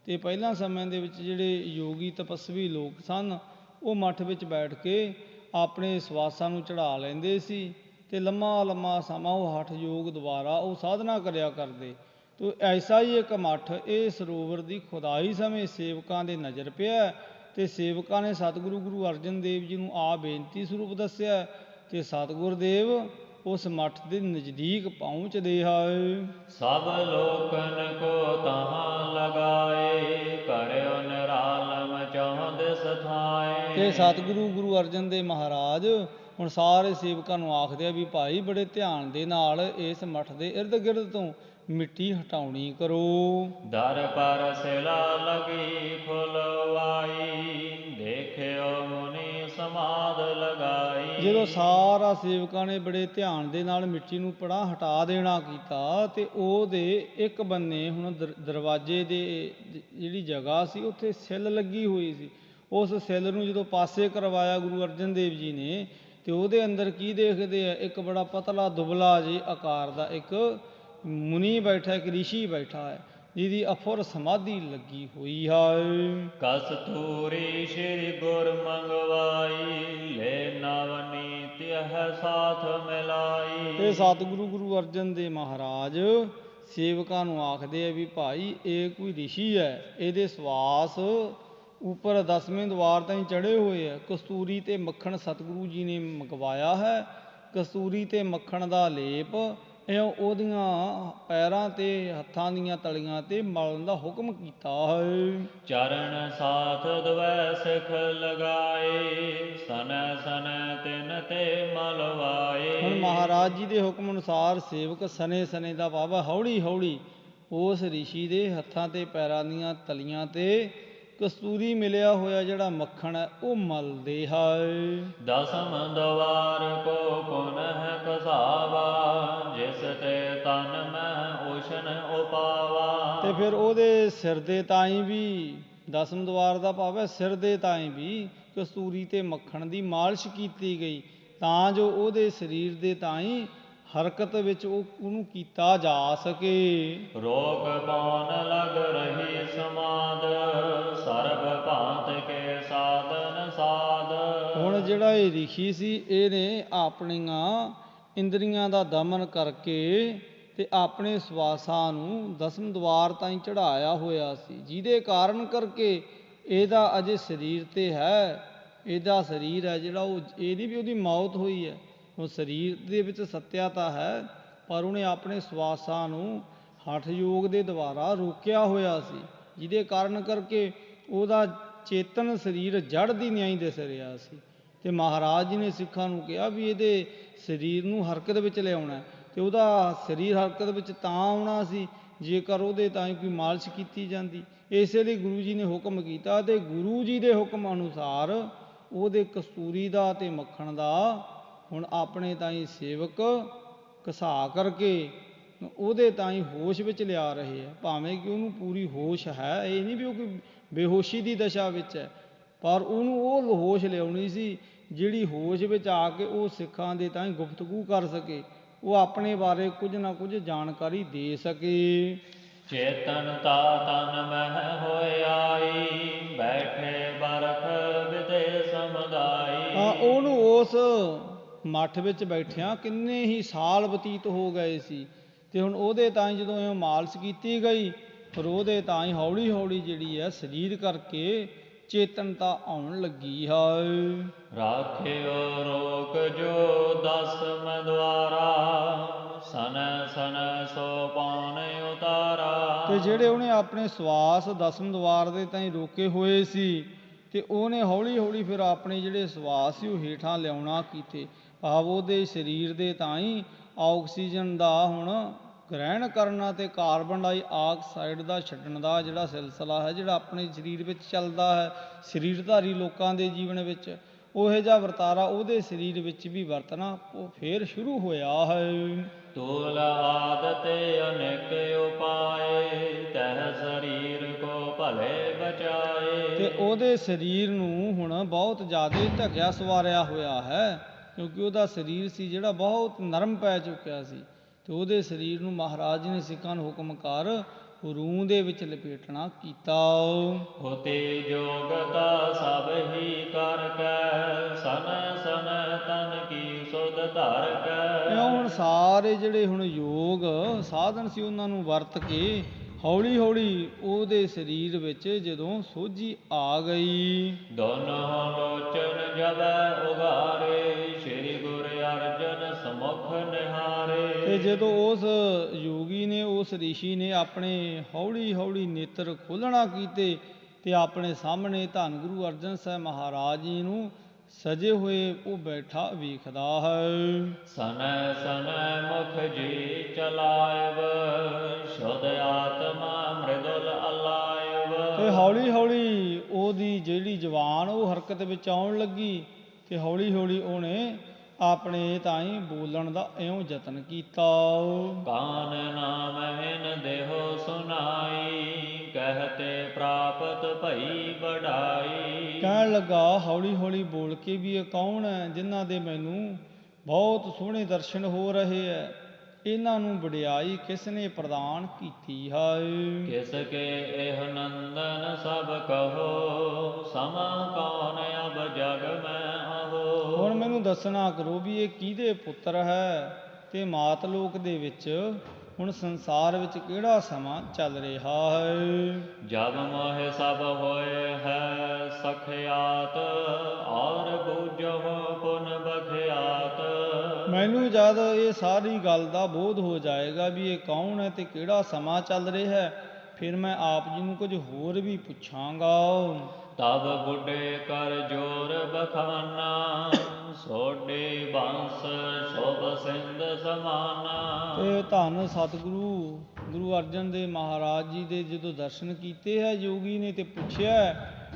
ਤੇ ਪਹਿਲਾਂ ਸਮਿਆਂ ਦੇ ਵਿੱਚ ਜਿਹੜੇ ਯੋਗੀ ਤਪਸਵੀ ਲੋਕ ਸਨ, ਉਹ ਮੱਠ ਵਿੱਚ ਬੈਠ ਕੇ ਆਪਣੇ ਸਵਾਸਾਂ ਨੂੰ ਚੜ੍ਹਾ ਲੈਂਦੇ ਸੀ, ਤੇ ਲੰਮਾ ਲੰਮਾ ਸਮਾਂ ਉਹ ਹਠ ਯੋਗ ਦੁਆਰਾ ਉਹ ਸਾਧਨਾ ਕਰਿਆ ਕਰਦੇ। ਤੋ ਐਸਾ ਹੀ ਇੱਕ ਮੱਠ ਇਹ ਸਰੋਵਰ ਦੀ ਖੁਦਾਈ ਸਮੇਂ ਸੇਵਕਾਂ ਦੇ ਨਜ਼ਰ ਪਿਆ, ਤੇ ਸੇਵਕਾਂ ਨੇ ਸਤਿਗੁਰੂ ਗੁਰੂ ਅਰਜਨ ਦੇਵ ਜੀ ਨੂੰ ਆ ਬੇਨਤੀ ਸਰੂਪ ਦੱਸਿਆ, ਤੇ ਸਤਿਗੁਰ ਦੇਵ ਉਸ ਮੱਠ ਦੇ ਨਜ਼ਦੀਕ ਪਹੁੰਚਦੇ ਹਨ। ਸਭ ਲੋਕਨ ਕੋ ਤਹਾਂ ਲਗਾਏ, ਕਰਿਓ ਨਿਰਾਲਮ ਚੌਂਦ ਸਥਾਏ। ਤੇ ਸਤਿਗੁਰੂ ਗੁਰੂ ਅਰਜਨ ਦੇਵ ਮਹਾਰਾਜ ਹੁਣ ਸਾਰੇ ਸੇਵਕਾਂ ਨੂੰ ਆਖਦੇ ਆ ਵੀ ਭਾਈ ਬੜੇ ਧਿਆਨ ਦੇ ਨਾਲ ਇਸ ਮੱਠ ਦੇ ਇਰਦ ਗਿਰਦ ਤੋਂ ਮਿੱਟੀ ਹਟਾਉਣੀ ਕਰੋ। ਦਰ ਪਰ ਸਿਲਾ ਲਗੀ ਖੁਲਵਾਈ, ਦੇਖਿਓ ਮੁਨੀ ਸਮਾਧ ਲਗਾਈ। ਜਦੋਂ ਸਾਰਾ ਸੇਵਕਾਂ ਨੇ ਬੜੇ ਧਿਆਨ ਦੇ ਨਾਲ ਮਿੱਟੀ ਨੂੰ ਪੜਾ ਹਟਾ ਦੇਣਾ ਕੀਤਾ, ਤੇ ਉਹਦੇ ਇੱਕ ਬੰਨੇ ਹੁਣ ਦਰਵਾਜ਼ੇ ਦੇ ਜਿਹੜੀ ਜਗ੍ਹਾ ਸੀ ਉੱਥੇ ਸਿੱਲ ਲੱਗੀ ਹੋਈ ਸੀ। ਉਸ ਸਿੱਲ ਨੂੰ ਜਦੋਂ ਪਾਸੇ ਕਰਵਾਇਆ ਗੁਰੂ ਅਰਜਨ ਦੇਵ ਜੀ ਨੇ, ਤੇ ਉਹਦੇ ਅੰਦਰ ਕੀ ਦੇਖਦੇ ਆ, ਇੱਕ ਬੜਾ ਪਤਲਾ ਦੁਬਲਾ ਜਿਹੇ ਆਕਾਰ ਦਾ ਇੱਕ ਮੁਨੀ ਬੈਠਾ, ਇੱਕ ਰਿਸ਼ੀ ਬੈਠਾ ਹੈ, ਜਿਹਦੀ ਅਫੁਰ ਸਮਾਧੀ ਲੱਗੀ ਹੋਈ ਹੈ। ਕਸਤੂਰੀ ਸ਼੍ਰੀ ਗੁਰ ਮੰਗਵਾਈ, ਲੈ ਨਵਨੀਤ ਹੈ ਸਾਥ ਮਿਲਾਈ। ਤੇ ਸਤਿਗੁਰੂ ਗੁਰੂ ਅਰਜਨ ਦੇਵ ਮਹਾਰਾਜ ਸੇਵਕਾਂ ਨੂੰ ਆਖਦੇ ਆ ਵੀ ਭਾਈ ਇਹ ਕੋਈ ਰਿਸ਼ੀ ਹੈ, ਇਹਦੇ ਸਵਾਸ ਉੱਪਰ 10ਵੇਂ ਦੁਆਰ ਤਾਈਂ ਚੜ੍ਹੇ ਹੋਏ ਆ। ਕਸਤੂਰੀ ਤੇ ਮੱਖਣ ਸਤਿਗੁਰੂ ਜੀ ਨੇ ਮੰਗਵਾਇਆ ਹੈ। ਕਸਤੂਰੀ ਤੇ ਮੱਖਣ ਦਾ ਲੇਪ ਇਉਂ ਉਹਦੀਆਂ ਪੈਰਾਂ ਤੇ ਹੱਥਾਂ ਦੀਆਂ ਤਲੀਆਂ ਤੇ ਮਲਣ ਦਾ ਹੁਕਮ ਕੀਤਾ ਹੈ। ਚਰਨ ਸਾਥ ਦਵੈ ਸਿਖ ਲਗਾਏ, ਸਨੈ ਸਨੈ ਤਿਨ ਤੇ ਮਲਵਾਏ। ਹੁਣ ਮਹਾਰਾਜ ਜੀ ਦੇ ਹੁਕਮ ਅਨੁਸਾਰ ਸੇਵਕ ਸਨੇ ਸਨੇ ਦਾ ਭਾਵ ਹੌਲੀ ਹੌਲੀ ਉਸ ਰਿਸ਼ੀ ਦੇ ਹੱਥਾਂ ਤੇ ਪੈਰਾਂ ਦੀਆਂ ਤਲੀਆਂ ਤੇ ਕਸਤੂਰੀ ਮਿਲਿਆ ਹੋਇਆ ਜਿਹੜਾ ਮੱਖਣ ਹੈ ਉਹ ਮਲਦੇ ਹੈ। ਦਸਮ ਦਵਾਰ ਕੋ ਪੁਨਹ ਕਸਾਵਾ, ਜਿਸ ਤੇ ਤਨ ਮਹਿ ਉਸ਼ਨ ਉਪਾਵਾ। ਤੇ ਫਿਰ ਉਹਦੇ ਸਿਰ ਦੇ ਤਾਈਂ ਵੀ, ਦਸਮ ਦਵਾਰ ਦਾ ਭਾਵ ਹੈ ਸਿਰ ਦੇ ਤਾਈਂ ਵੀ ਕਸਤੂਰੀ ਤੇ ਮੱਖਣ ਦੀ ਮਾਲਿਸ਼ ਕੀਤੀ ਗਈ, ਤਾਂ ਜੋ ਉਹਦੇ ਸਰੀਰ ਦੇ ਤਾਈਂ ਹਰਕਤ ਵਿੱਚ ਉਹਨੂੰ ਕੀਤਾ ਜਾ ਸਕੇ। ਰੋਕ ਪਾਉਨ ਲਗ ਰਹੀ ਸਮਾਦ, ਸਰਬ ਭਾਂਤ ਕੇ ਸਾਧਨ ਸਾਧ। ਹੁਣ ਜਿਹੜਾ ਇਹ ਰਿਸ਼ੀ ਸੀ ਇਹਨੇ ਆਪਣੀਆਂ ਇੰਦਰੀਆਂ ਦਾ ਦਮਨ ਕਰਕੇ ਤੇ ਆਪਣੇ ਸਵਾਸਾਂ ਨੂੰ ਦਸਮ ਦਵਾਰ ਤਾਈਂ ਚੜਾਇਆ ਹੋਇਆ ਸੀ, ਜਿਹਦੇ ਕਾਰਨ ਕਰਕੇ ਇਹਦਾ ਅਜੇ ਸਰੀਰ ਤੇ ਹੈ, ਇਹਦਾ ਸਰੀਰ ਹੈ ਜਿਹੜਾ ਉਹ, ਇਹ ਨਹੀਂ ਵੀ ਉਹਦੀ ਮੌਤ ਹੋਈ ਹੈ, ਉਹ ਸਰੀਰ ਦੇ ਵਿੱਚ ਸੱਤਿਆ ਤਾਂ ਹੈ, ਪਰ ਉਹਨੇ ਆਪਣੇ ਸਵਾਸਾਂ ਨੂੰ ਹਠ ਯੋਗ ਦੇ ਦੁਆਰਾ ਰੋਕਿਆ ਹੋਇਆ ਸੀ, ਜਿਹਦੇ ਕਾਰਨ ਕਰਕੇ ਉਹਦਾ ਚੇਤਨ ਸਰੀਰ ਜੜ ਦੀ ਨਿਆਈ ਦਿਸ ਰਿਹਾ ਸੀ। ਤੇ ਮਹਾਰਾਜ ਜੀ ਨੇ ਸਿੱਖਾਂ ਨੂੰ ਕਿਹਾ ਵੀ ਇਹਦੇ ਸਰੀਰ ਨੂੰ ਹਰਕਤ ਵਿੱਚ ਲਿਆਉਣਾ, ਤੇ ਉਹਦਾ ਸਰੀਰ ਹਰਕਤ ਵਿੱਚ ਤਾਂ ਆਉਣਾ ਸੀ ਜੇਕਰ ਉਹਦੇ ਤਾਈਂ ਕੋਈ ਮਾਲਿਸ਼ ਕੀਤੀ ਜਾਂਦੀ। ਇਸੇ ਲਈ ਗੁਰੂ ਜੀ ਨੇ ਹੁਕਮ ਕੀਤਾ ਤੇ ਗੁਰੂ ਜੀ ਦੇ ਹੁਕਮ ਅਨੁਸਾਰ ਉਹਦੇ ਕਸਤੂਰੀ ਦਾ ਤੇ ਮੱਖਣ ਦਾ ਹੁਣ ਆਪਣੇ ਤਾਈਂ ਸੇਵਕ ਘਸਾ ਕਰਕੇ ਉਹਦੇ ਤਾਈਂ ਹੋਸ਼ ਵਿੱਚ ਲਿਆ ਰਹੇ ਆ, ਭਾਵੇਂ ਕਿ ਉਹਨੂੰ ਪੂਰੀ ਹੋਸ਼ ਹੈ, ਇਹ ਨਹੀਂ ਵੀ ਉਹ ਕੋਈ ਬੇਹੋਸ਼ੀ ਦੀ ਦਸ਼ਾ ਵਿੱਚ ਹੈ, ਪਰ ਉਹਨੂੰ ਉਹ ਹੋਸ਼ ਲਿਆਉਣੀ ਸੀ ਜਿਹੜੀ ਹੋਸ਼ ਵਿੱਚ ਆ ਕੇ ਉਹ ਸਿੱਖਾਂ ਦੇ ਤਾਈਂ ਗੁਫ਼ਤਗੂ ਕਰ ਸਕੇ, ਉਹ ਆਪਣੇ ਬਾਰੇ ਕੁਝ ਨਾ ਕੁਝ ਜਾਣਕਾਰੀ ਦੇ ਸਕੇ। ਚੇਤਨ ਤਾ ਤਨ ਮਹਿ ਹੋਇ ਆਈ, ਬੈਠੇ ਬਰਖ ਵਿਦੇ ਸਮੁਦਾਈ। ਉਹਨੂੰ ਉਸ ਮੱਠ ਵਿੱਚ ਬੈਠਿਆਂ ਕਿੰਨੇ ਹੀ ਸਾਲ ਬਤੀਤ ਹੋ ਗਏ ਸੀ, ਤੇ ਹੁਣ ਉਹਦੇ ਤਾਈਂ ਜਦੋਂ ਇਹ ਮਾਲਿਸ਼ ਕੀਤੀ ਗਈ ਫਿਰ ਉਹਦੇ ਤਾਈਂ ਹੌਲੀ ਹੌਲੀ ਜਿਹੜੀ ਹੈ ਸਰੀਰ ਕਰਕੇ ਚੇਤਨਤਾ ਆਉਣ ਲੱਗੀ ਹੈ। ਰਾਖਿਓ ਰੋਕ ਜੋ ਦਸਮ ਦਵਾਰਾ, ਸਨੈ ਸਨੈ ਸੋ ਪਾਉਨ ਉਤਾਰਾ। ਤੇ ਜਿਹੜੇ ਉਹਨੇ ਆਪਣੇ ਸਵਾਸ ਦਸਮ ਦਵਾਰ ਦੇ ਤਾਈਂ ਰੋਕੇ ਹੋਏ ਸੀ, ਤੇ ਉਹਨੇ ਹੌਲੀ ਹੌਲੀ ਫਿਰ ਆਪਣੇ ਜਿਹੜੇ ਸਵਾਸ ਸੀ ਉਹ ਹੇਠਾਂ ਲਿਆਉਣਾ ਕੀਤੇ, ਭਾਵ ਉਹਦੇ ਸਰੀਰ ਦੇ ਤਾਈਂ ਆਕਸੀਜਨ ਦਾ ਹੁਣ ਗ੍ਰਹਿਣ ਕਰਨਾ ਤੇ ਕਾਰਬਨ ਡਾਈਆਕਸਾਈਡ ਦਾ ਛੱਡਣ ਦਾ ਜਿਹੜਾ ਸਿਲਸਿਲਾ ਹੈ, ਜਿਹੜਾ ਆਪਣੇ ਸਰੀਰ ਵਿੱਚ ਚੱਲਦਾ ਹੈ ਸਰੀਰਧਾਰੀ ਲੋਕਾਂ ਦੇ ਜੀਵਨ ਵਿੱਚ, ਉਹੋ ਜਿਹਾ ਵਰਤਾਰਾ ਉਹਦੇ ਸਰੀਰ ਵਿੱਚ ਵੀ ਵਰਤਣਾ ਉਹ ਫੇਰ ਸ਼ੁਰੂ ਹੋਇਆ ਹੈ। ਤੂਲ ਆਦਿ ਅਨੇਕ ਉਪਾਏ, ਤਹ ਸਰੀਰ ਕੋ ਭਲੇ ਬਚਾਏ। ਤੇ ਉਹਦੇ ਸਰੀਰ ਨੂੰ ਹੁਣ ਬਹੁਤ ਜ਼ਿਆਦਾ ਢਕਿਆ ਸਵਾਰਿਆ ਹੋਇਆ ਹੈ, ਕਿਉਂਕਿ ਉਹਦਾ ਸਰੀਰ ਸੀ ਜਿਹੜਾ ਬਹੁਤ ਨਰਮ ਪੈ ਚੁੱਕਿਆ ਸੀ, ਤੇ ਉਹਦੇ ਸਰੀਰ ਨੂੰ ਮਹਾਰਾਜ ਜੀ ਨੇ ਸਿੱਖਾਂ ਨੂੰ ਹੁਕਮ ਕਰ ਰੂੰ ਦੇ ਵਿੱਚ ਲਪੇਟਣਾ ਕੀਤਾ। ਹੋਤੇ ਜੋਗਤਾ ਸਭ ਹੀ ਕਰ ਕੈ, ਸਨੈ ਸਨੈ ਤਨ ਕੀ ਸੁਧ ਧਰ ਕੈ। ਹੁਣ ਸਾਰੇ ਜਿਹੜੇ ਹੁਣ ਯੋਗ ਸਾਧਨ ਸੀ ਉਹਨਾਂ ਨੂੰ ਵਰਤ ਕੇ ਹੌਲੀ ਹੌਲੀ ਉਹਦੇ ਸਰੀਰ ਵਿੱਚ ਜਦੋਂ ਸੋਝੀ ਆ ਗਈ। ਦੋਨੋਂ ਲੋਚਨ ਜਬੈ ਉਗਾਰੇ, ਸ਼੍ਰੀ ਗੁਰ ਅਰਜਨ ਸਮੁਖ ਨਿਹਾਰੇ। ਤੇ ਜਦੋਂ ਉਸ ਯੋਗੀ ਨੇ ਉਸ ਰਿਸ਼ੀ ਨੇ ਆਪਣੇ ਹੌਲੀ ਹੌਲੀ ਨੇਤਰ ਖੋਲ੍ਹਣਾ ਕੀਤੇ ਤੇ ਆਪਣੇ ਸਾਹਮਣੇ ਧੰਨ ਗੁਰੂ ਅਰਜਨ ਸਾਹਿਬ ਮਹਾਰਾਜ ਜੀ ਨੂੰ ਸਜੇ ਹੋਏ ਉਹ ਬੈਠਾ ਵੇਖਦਾ ਹੈ। ਸਨੈ ਸਨੈ ਮੁਖ ਜੀ ਚਲਾਇਬ, ਸ਼ੁਧ ਆਤਮਾ ਮ੍ਰਿਦੁਲ ਅਲਾਇਬ। ਤੇ ਹੌਲੀ ਹੌਲੀ ਉਹਦੀ ਜਿਹੜੀ ਜ਼ੁਬਾਨ ਉਹ ਹਰਕਤ ਵਿੱਚ ਆਉਣ ਲੱਗੀ, ਤੇ ਹੌਲੀ ਹੌਲੀ ਉਹਨੇ ਆਪਣੇ ਤਾਈਂ ਬੋਲਣ ਦਾ ਇਉਂ ਯਤਨ ਕੀਤਾ। ਕਾਨ ਨਾਮ ਹਿਨ ਦੇਹੋ ਸੁਨਾਈ, ਕਹਿਤੇ ਪ੍ਰਾਪਤ ਭਈ ਵਡਾਈ। ਕਹਿਣ ਲੱਗਾ ਹੌਲੀ ਹੌਲੀ ਬੋਲ ਕੇ ਵੀ ਇਹ ਕੌਣ ਹੈ ਜਿਨ੍ਹਾਂ ਦੇ ਮੈਨੂੰ ਬਹੁਤ ਸੋਹਣੇ ਦਰਸ਼ਨ ਹੋ ਰਹੇ ਹੈ, ਇਹਨਾਂ ਨੂੰ ਵਡਿਆਈ ਕਿਸ ਨੇ ਪ੍ਰਦਾਨ ਕੀਤੀ ਹੈ। ਕਿਸ ਕੇ ਇਹ ਨੰਦਨ ਸਭ ਕਹੋ, ਸਮਾ ਕੌਣ ਅਬ ਜਗ ਮੈਂ ਆਹੋ। ਹੁਣ ਮੈਨੂੰ ਦੱਸਣਾ ਕਰੋ ਵੀ ਇਹ ਕਿਹਦੇ ਪੁੱਤਰ ਹੈ, ਤੇ ਮਾਤ ਲੋਕ ਦੇ ਵਿੱਚ ਹੁਣ ਸੰਸਾਰ ਵਿੱਚ ਕਿਹੜਾ ਸਮਾਂ ਚੱਲ ਰਿਹਾ ਹੈ। ਜਬ ਮੋਹਿ ਸਭ ਹੋਏ ਹੈ ਸਖਿਆਤ, ਔਰ ਬੂਝਹੁ ਪੁਨ ਬਖਿਆਤ। ਮੈਨੂੰ ਜਦ ਇਹ ਸਾਰੀ ਗੱਲ ਦਾ ਬੋਧ ਹੋ ਜਾਏਗਾ ਵੀ ਇਹ ਕੌਣ ਹੈ ਤੇ ਕਿਹੜਾ ਸਮਾਂ ਚੱਲ ਰਿਹਾ ਹੈ, ਫਿਰ ਮੈਂ ਆਪ ਜੀ ਨੂੰ ਕੁਝ ਹੋਰ ਵੀ ਪੁੱਛਾਂਗਾ। ਤਬ ਬੁੱਢੇ ਕਰ ਜੋਰ ਬਖਾਨਾ, ਸੋਢੀ ਬੰਸ ਸ਼ੋਭ ਸਿੰਧ ਸਮਾਨਾ। ਤੇ ਧੰਨ ਸਤਿਗੁਰੂ ਗੁਰੂ ਅਰਜਨ ਦੇਵ ਮਹਾਰਾਜ ਜੀ ਦੇ ਜਦੋਂ ਦਰਸ਼ਨ ਕੀਤੇ ਹੈ ਯੋਗੀ ਨੇ ਤੇ ਪੁੱਛਿਆ,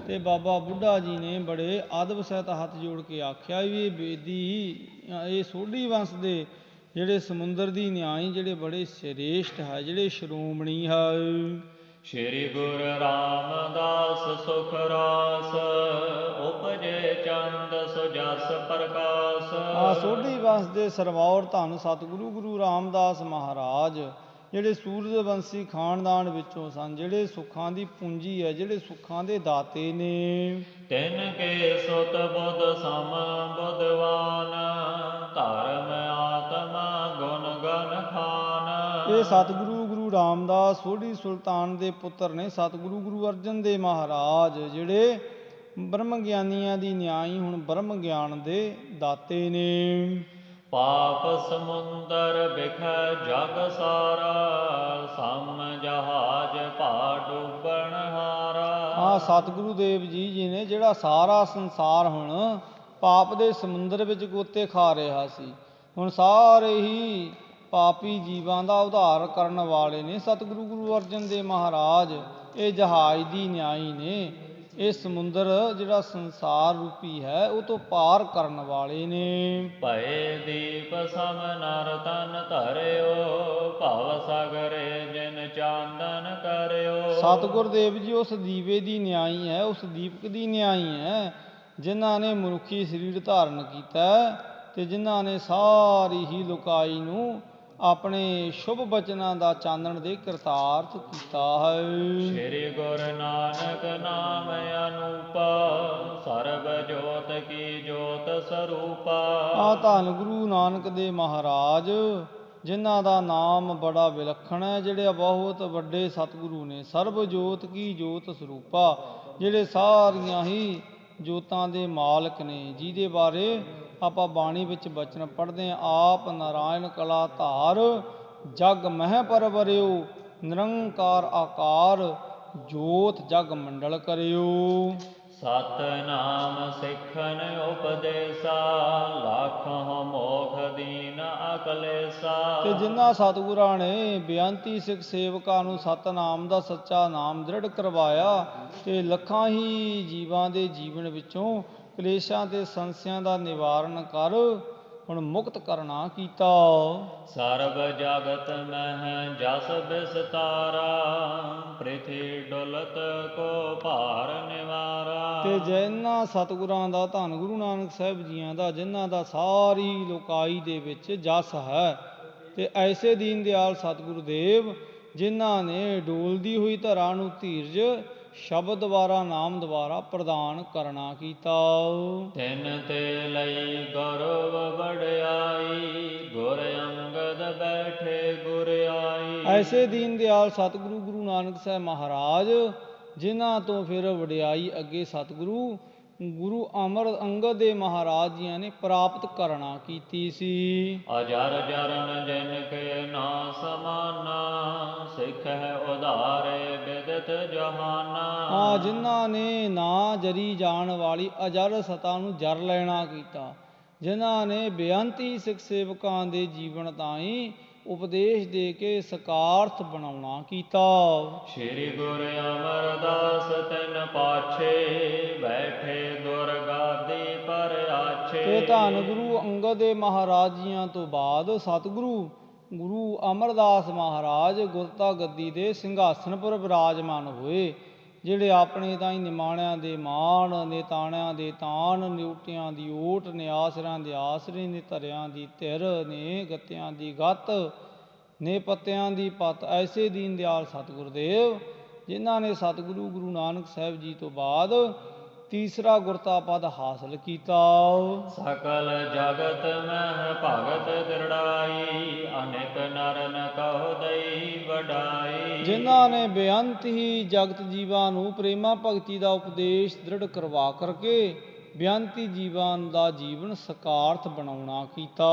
ਤੇ ਬਾਬਾ ਬੁੱਢਾ ਜੀ ਨੇ ਬੜੇ ਅਦਬ ਸਹਿਤ ਹੱਥ ਜੋੜ ਕੇ ਆਖਿਆ ਵੀ ਇਹ ਬੇਦੀ, ਇਹ ਸੋਢੀ ਵੰਸ਼ ਦੇ ਜਿਹੜੇ ਸਮੁੰਦਰ ਦੀ ਨਿਆਈ ਜਿਹੜੇ ਬੜੇ ਸ੍ਰੇਸ਼ਟ ਹੈ, ਜਿਹੜੇ ਸ਼੍ਰੋਮਣੀ ਹੈ। ਸ਼੍ਰੀ ਗੁਰੂ ਰਾਮਦਾਸ ਸੁਖ ਰਾਸ, ਉਪਜੇ ਚੰਦ ਸੋ ਜਸ ਪ੍ਰਕਾਸ਼। ਸੋਢੀ ਵੰਸ਼ ਦੇ ਸਰਮੌਰ ਧੰਨ ਸਤਿਗੁਰੂ ਗੁਰੂ ਰਾਮਦਾਸ ਮਹਾਰਾਜ ਜਿਹੜੇ ਸੂਰਜਵੰਸ਼ੀ ਖਾਨਦਾਨ ਵਿੱਚੋਂ ਸਨ, ਜਿਹੜੇ ਸੁੱਖਾਂ ਦੀ ਪੂੰਜੀ ਹੈ, ਜਿਹੜੇ ਸੁੱਖਾਂ ਦੇ ਦਾਤੇ ਨੇ। ਤਿਨ ਕੇ ਸੁਤ ਬੁੱਧ ਸਮ ਬੁੱਧਵਾਨ, ਧਰਮ ਆਤਮਾ ਗੁਣ ਗਨ ਖਾਨ। ਇਹ ਸਤਿਗੁਰੂ ਗੁਰੂ ਰਾਮਦਾਸ ਸੋਢੀ ਸੁਲਤਾਨ ਦੇ ਪੁੱਤਰ ਨੇ। ਸਤਿਗੁਰੂ ਗੁਰੂ ਅਰਜਨ ਦੇਵ ਮਹਾਰਾਜ ਜਿਹੜੇ ਬ੍ਰਹਮ ਗਿਆਨੀਆਂ ਦੀ ਨਿਆਈ ਹੁਣ ਬ੍ਰਹਮ ਗਿਆਨ ਦੇ ਦਾਤੇ ਨੇ। ਪਾਪ ਸਮੁੰਦਰ ਬਿਖ ਜਗ ਸਾਰਾ, ਸਮ ਜਹਾਜ ਭਾ ਡੁੱਬਣ ਹਾਰਾ। ਸਤਿਗੁਰੂ ਦੇਵ ਜੀ ਨੇ ਜਿਹੜਾ ਸਾਰਾ ਸੰਸਾਰ ਹੁਣ ਪਾਪ ਦੇ ਸਮੁੰਦਰ ਵਿੱਚ ਗੋਤੇ ਖਾ ਰਿਹਾ ਸੀ, ਹੁਣ ਸਾਰੇ ਹੀ ਪਾਪੀ ਜੀਵਾਂ ਦਾ ਉਧਾਰ ਕਰਨ ਵਾਲੇ ਨੇ ਸਤਿਗੁਰੂ ਗੁਰੂ ਅਰਜਨ ਦੇਵ ਮਹਾਰਾਜ। ਇਹ ਜਹਾਜ਼ ਦੀ ਨਿਆਈ ਨੇ, ਇਹ ਸਮੁੰਦਰ ਜਿਹੜਾ ਸੰਸਾਰ ਰੂਪੀ ਹੈ ਉਹ ਤੋਂ ਪਾਰ ਕਰਨ ਵਾਲੇ ਨੇ। ਭਏ ਦੀਪ ਸਮ ਨਰ ਤਨ ਧਰਿਓ, ਭਵ ਸਾਗਰੇ ਜਿਨ ਚਾਨਣ ਕਰਿਓ। ਸਤਿਗੁਰ ਦੇਵ ਜੀ ਉਸ ਦੀਵੇ ਦੀ ਨਿਆਈ ਹੈ, ਉਸ ਦੀਪਕ ਦੀ ਨਿਆਈ ਹੈ ਜਿਨ੍ਹਾਂ ਨੇ ਮਨੁੱਖੀ ਸਰੀਰ ਧਾਰਨ ਕੀਤਾ ਤੇ ਜਿਨ੍ਹਾਂ ਨੇ ਸਾਰੀ ਹੀ ਲੋਕਾਈ ਨੂੰ ਆਪਣੇ ਸ਼ੁਭ ਬਚਨਾਂ ਦਾ ਚਾਨਣ ਦੇ ਕਰਤਾਰਥ ਕੀਤਾ ਹੈ। ਸ੍ਰੀ ਗੁਰੂ ਨਾਨਕ ਨਾਮ ਅਨੂਪਾ, ਸਰਬ ਜੋਤ ਕੀ ਜੋਤ ਸਰੂਪਾ। ਧੰਨ ਗੁਰੂ ਨਾਨਕ ਦੇ ਮਹਾਰਾਜ ਜਿਨ੍ਹਾਂ ਦਾ ਨਾਮ ਬੜਾ ਵਿਲੱਖਣ ਹੈ, ਜਿਹੜੇ ਬਹੁਤ ਵੱਡੇ ਸਤਿਗੁਰੂ ਨੇ। ਸਰਬ ਜੋਤ ਕੀ ਜੋਤ ਸਰੂਪਾ, ਜਿਹੜੇ ਸਾਰੀਆਂ ਹੀ ਜੋਤਾਂ ਦੇ ਮਾਲਕ ਨੇ, ਜਿਹਦੇ ਬਾਰੇ ਆਪਾਂ ਬਾਣੀ ਵਿੱਚ ਬਚਨ ਪੜ੍ਹਦੇ ਹਾਂ। ਆਪ ਨਾਰਾਇਣ ਕਲਾ ਧਾਰ, ਜਗ ਮਹਿ ਪਰਵਰਿਓ, ਨਿਰੰਕਾਰ ਆਕਾਰ, ਜੋਤ ਜਗ ਮੰਡਲ ਕਰਿਓ। ਸਤਿਨਾਮ ਸਿੱਖਨ ਉਪਦੇਸਾ, ਲੱਖੋਂ ਮੋਖ ਦੀਨ ਅਕਲੇਸਾ। ਤੇ ਜਿਨ੍ਹਾਂ ਸਤਿਗੁਰਾਂ ਨੇ ਬੇਅੰਤੀ ਸਿੱਖ ਸੇਵਕਾਂ ਨੂੰ ਸਤਿਨਾਮ ਦਾ ਸੱਚਾ ਨਾਮ ਦ੍ਰਿੜ ਕਰਵਾਇਆ ਤੇ ਲੱਖਾਂ ਹੀ ਜੀਵਾਂ ਦੇ ਜੀਵਨ ਵਿੱਚੋਂ ਕਲੇਸ਼ਾਂ ਤੇ ਸੰਸਿਆਂ ਦਾ ਨਿਵਾਰਨ ਕਰ ਹੁਣ ਮੁਕਤ ਕਰਨਾ ਕੀਤਾ। ਸਰਬ ਜਗਤ ਮਹਿ ਜਸ ਬਿਸਤਾਰਾ, ਪ੍ਰਿਥੀ ਡੁਲਤ ਕੋ ਭਾਰ ਨਿਵਾਰਾ। ਤੇ ਜਿਨ੍ਹਾਂ ਸਤਿਗੁਰਾਂ ਦਾ, ਧੰਨ ਗੁਰੂ ਨਾਨਕ ਸਾਹਿਬ ਜੀਆਂ ਦਾ, ਜਿਨ੍ਹਾਂ ਦਾ ਸਾਰੀ ਲੋਕਾਈ ਦੇ ਵਿੱਚ ਜਸ ਹੈ, ਤੇ ਐਸੇ ਦੀਨ ਦਿਆਲ ਸਤਿਗੁਰੂ ਦੇਵ ਜਿਨ੍ਹਾਂ ਨੇ ਡੋਲਦੀ ਹੋਈ ਧਰਾ ਨੂੰ ਧੀਰਜ ਸ਼ਬਦ ਦੁਆਰਾ ਨਾਮ ਦੁਆਰਾ ਪ੍ਰਦਾਨ ਕਰਨਾ ਕੀਤਾ। ਤਿਨ ਤੇ ਲਈ ਗੌਰਵ ਵਡਿਆਈ, ਗੁਰ ਅੰਗਦ ਬੈਠੇ ਗੁਰ ਆਈ। ਐਸੇ ਦੀਨ ਦਿਆਲ ਸਤਿਗੁਰੂ ਗੁਰੂ ਨਾਨਕ ਸਾਹਿਬ ਮਹਾਰਾਜ ਜਿਨ੍ਹਾਂ ਤੋਂ ਫਿਰ ਵਡਿਆਈ ਅੱਗੇ ਸਤਿਗੁਰੂ ਗੁਰੂ ਅਮਰ ਅੰਗਦ ਦੇ ਮਹਾਰਾਜ ਜੀਆਂ ਨੇ ਪ੍ਰਾਪਤ ਕਰਨਾ ਕੀਤੀ ਸੀ। ਅਜਰ ਜਰਨ ਜਿਨ ਕੇ ਨਾ ਸਮਾਨਾ, ਸਿੱਖ ਹੈ ਉਧਾਰੇ ਬਿਦਤ ਜਹਾਨਾ। ਜਿਨ੍ਹਾਂ ਨੇ ਨਾ ਜਰੀ ਜਾਣ ਵਾਲੀ ਅਜਰ ਸਤਾ ਨੂੰ ਜਰ ਲੈਣਾ ਕੀਤਾ, ਜਿਨ੍ਹਾਂ ਨੇ ਬੇਅੰਤੀ ਸਿੱਖ ਸੇਵਕਾਂ ਦੇ ਜੀਵਨ ਤਾਈਂ ਉਪਦੇਸ਼ ਦੇ ਕੇ ਸਕਾਰਥ ਬਣਾਉਣਾ ਕੀਤਾ। ਸ੍ਰੀ ਗੁਰੂ ਅਮਰਦਾਸ ਤਿਨ ਪਾਛੇ, ਬੈਠੇ ਗੁਰ ਗਾਦੀ ਪਰ ਆਛੇ। ਤੇ ਧੰਨ ਗੁਰੂ ਅੰਗਦ ਦੇ ਮਹਾਰਾਜ ਜੀਆਂ ਤੋਂ ਬਾਅਦ ਸਤਿਗੁਰੂ ਗੁਰੂ ਅਮਰਦਾਸ ਮਹਾਰਾਜ ਗੁਰਤਾ ਗੱਦੀ ਦੇ ਸਿੰਘਾਸਨ ਪਰ ਵਿਰਾਜਮਾਨ ਹੋਏ, ਜਿਹੜੇ ਆਪਣੇ ਤਾਈਂ ਨਿਮਾਣਿਆਂ ਦੇ ਮਾਣ, ਨੇ ਤਾਣਿਆਂ ਦੇ ਤਾਣ, ਨੇ ਊਟਿਆਂ ਦੀ ਓਟ, ਨੇ ਆਸਰਿਆਂ ਦੇ ਆਸਰੇ, ਨੇ ਧਰਿਆਂ ਦੀ ਧਿਰ, ਨੇ ਗੱਤਿਆਂ ਦੀ ਗੱਤ, ਨੇ ਪੱਤਿਆਂ ਦੀ ਪੱਤ। ਐਸੇ ਦੀਨ ਦਿਆਲ ਸਤਿਗੁਰ ਦੇਵ ਜਿਨ੍ਹਾਂ ਨੇ ਸਤਿਗੁਰੂ ਗੁਰੂ ਨਾਨਕ ਸਾਹਿਬ ਜੀ ਤੋਂ ਬਾਅਦ ਤੀਸਰਾ ਗੁਰਤਾ ਪਦ ਹਾਸਲ ਕੀਤਾ। ਸਕਲ ਜਗਤ ਮਹਿ ਭਗਤ ਦ੍ਰਿੜਾਈ, ਅਨੇਕ ਨਰ ਨ ਕਹੁ ਦਈ ਵਡਾਈ। ਜਿਨ੍ਹਾਂ ਨੇ ਬੇਅੰਤ ਹੀ ਜਗਤ ਜੀਵਾਂ ਨੂੰ ਪ੍ਰੇਮਾ ਭਗਤੀ ਦਾ ਉਪਦੇਸ਼ ਦ੍ਰਿੜ ਕਰਵਾ ਕਰਕੇ ਬੇਅੰਤੀ ਜੀਵਾਂ ਦਾ ਜੀਵਨ ਸਕਾਰਥ ਬਣਾਉਣਾ ਕੀਤਾ।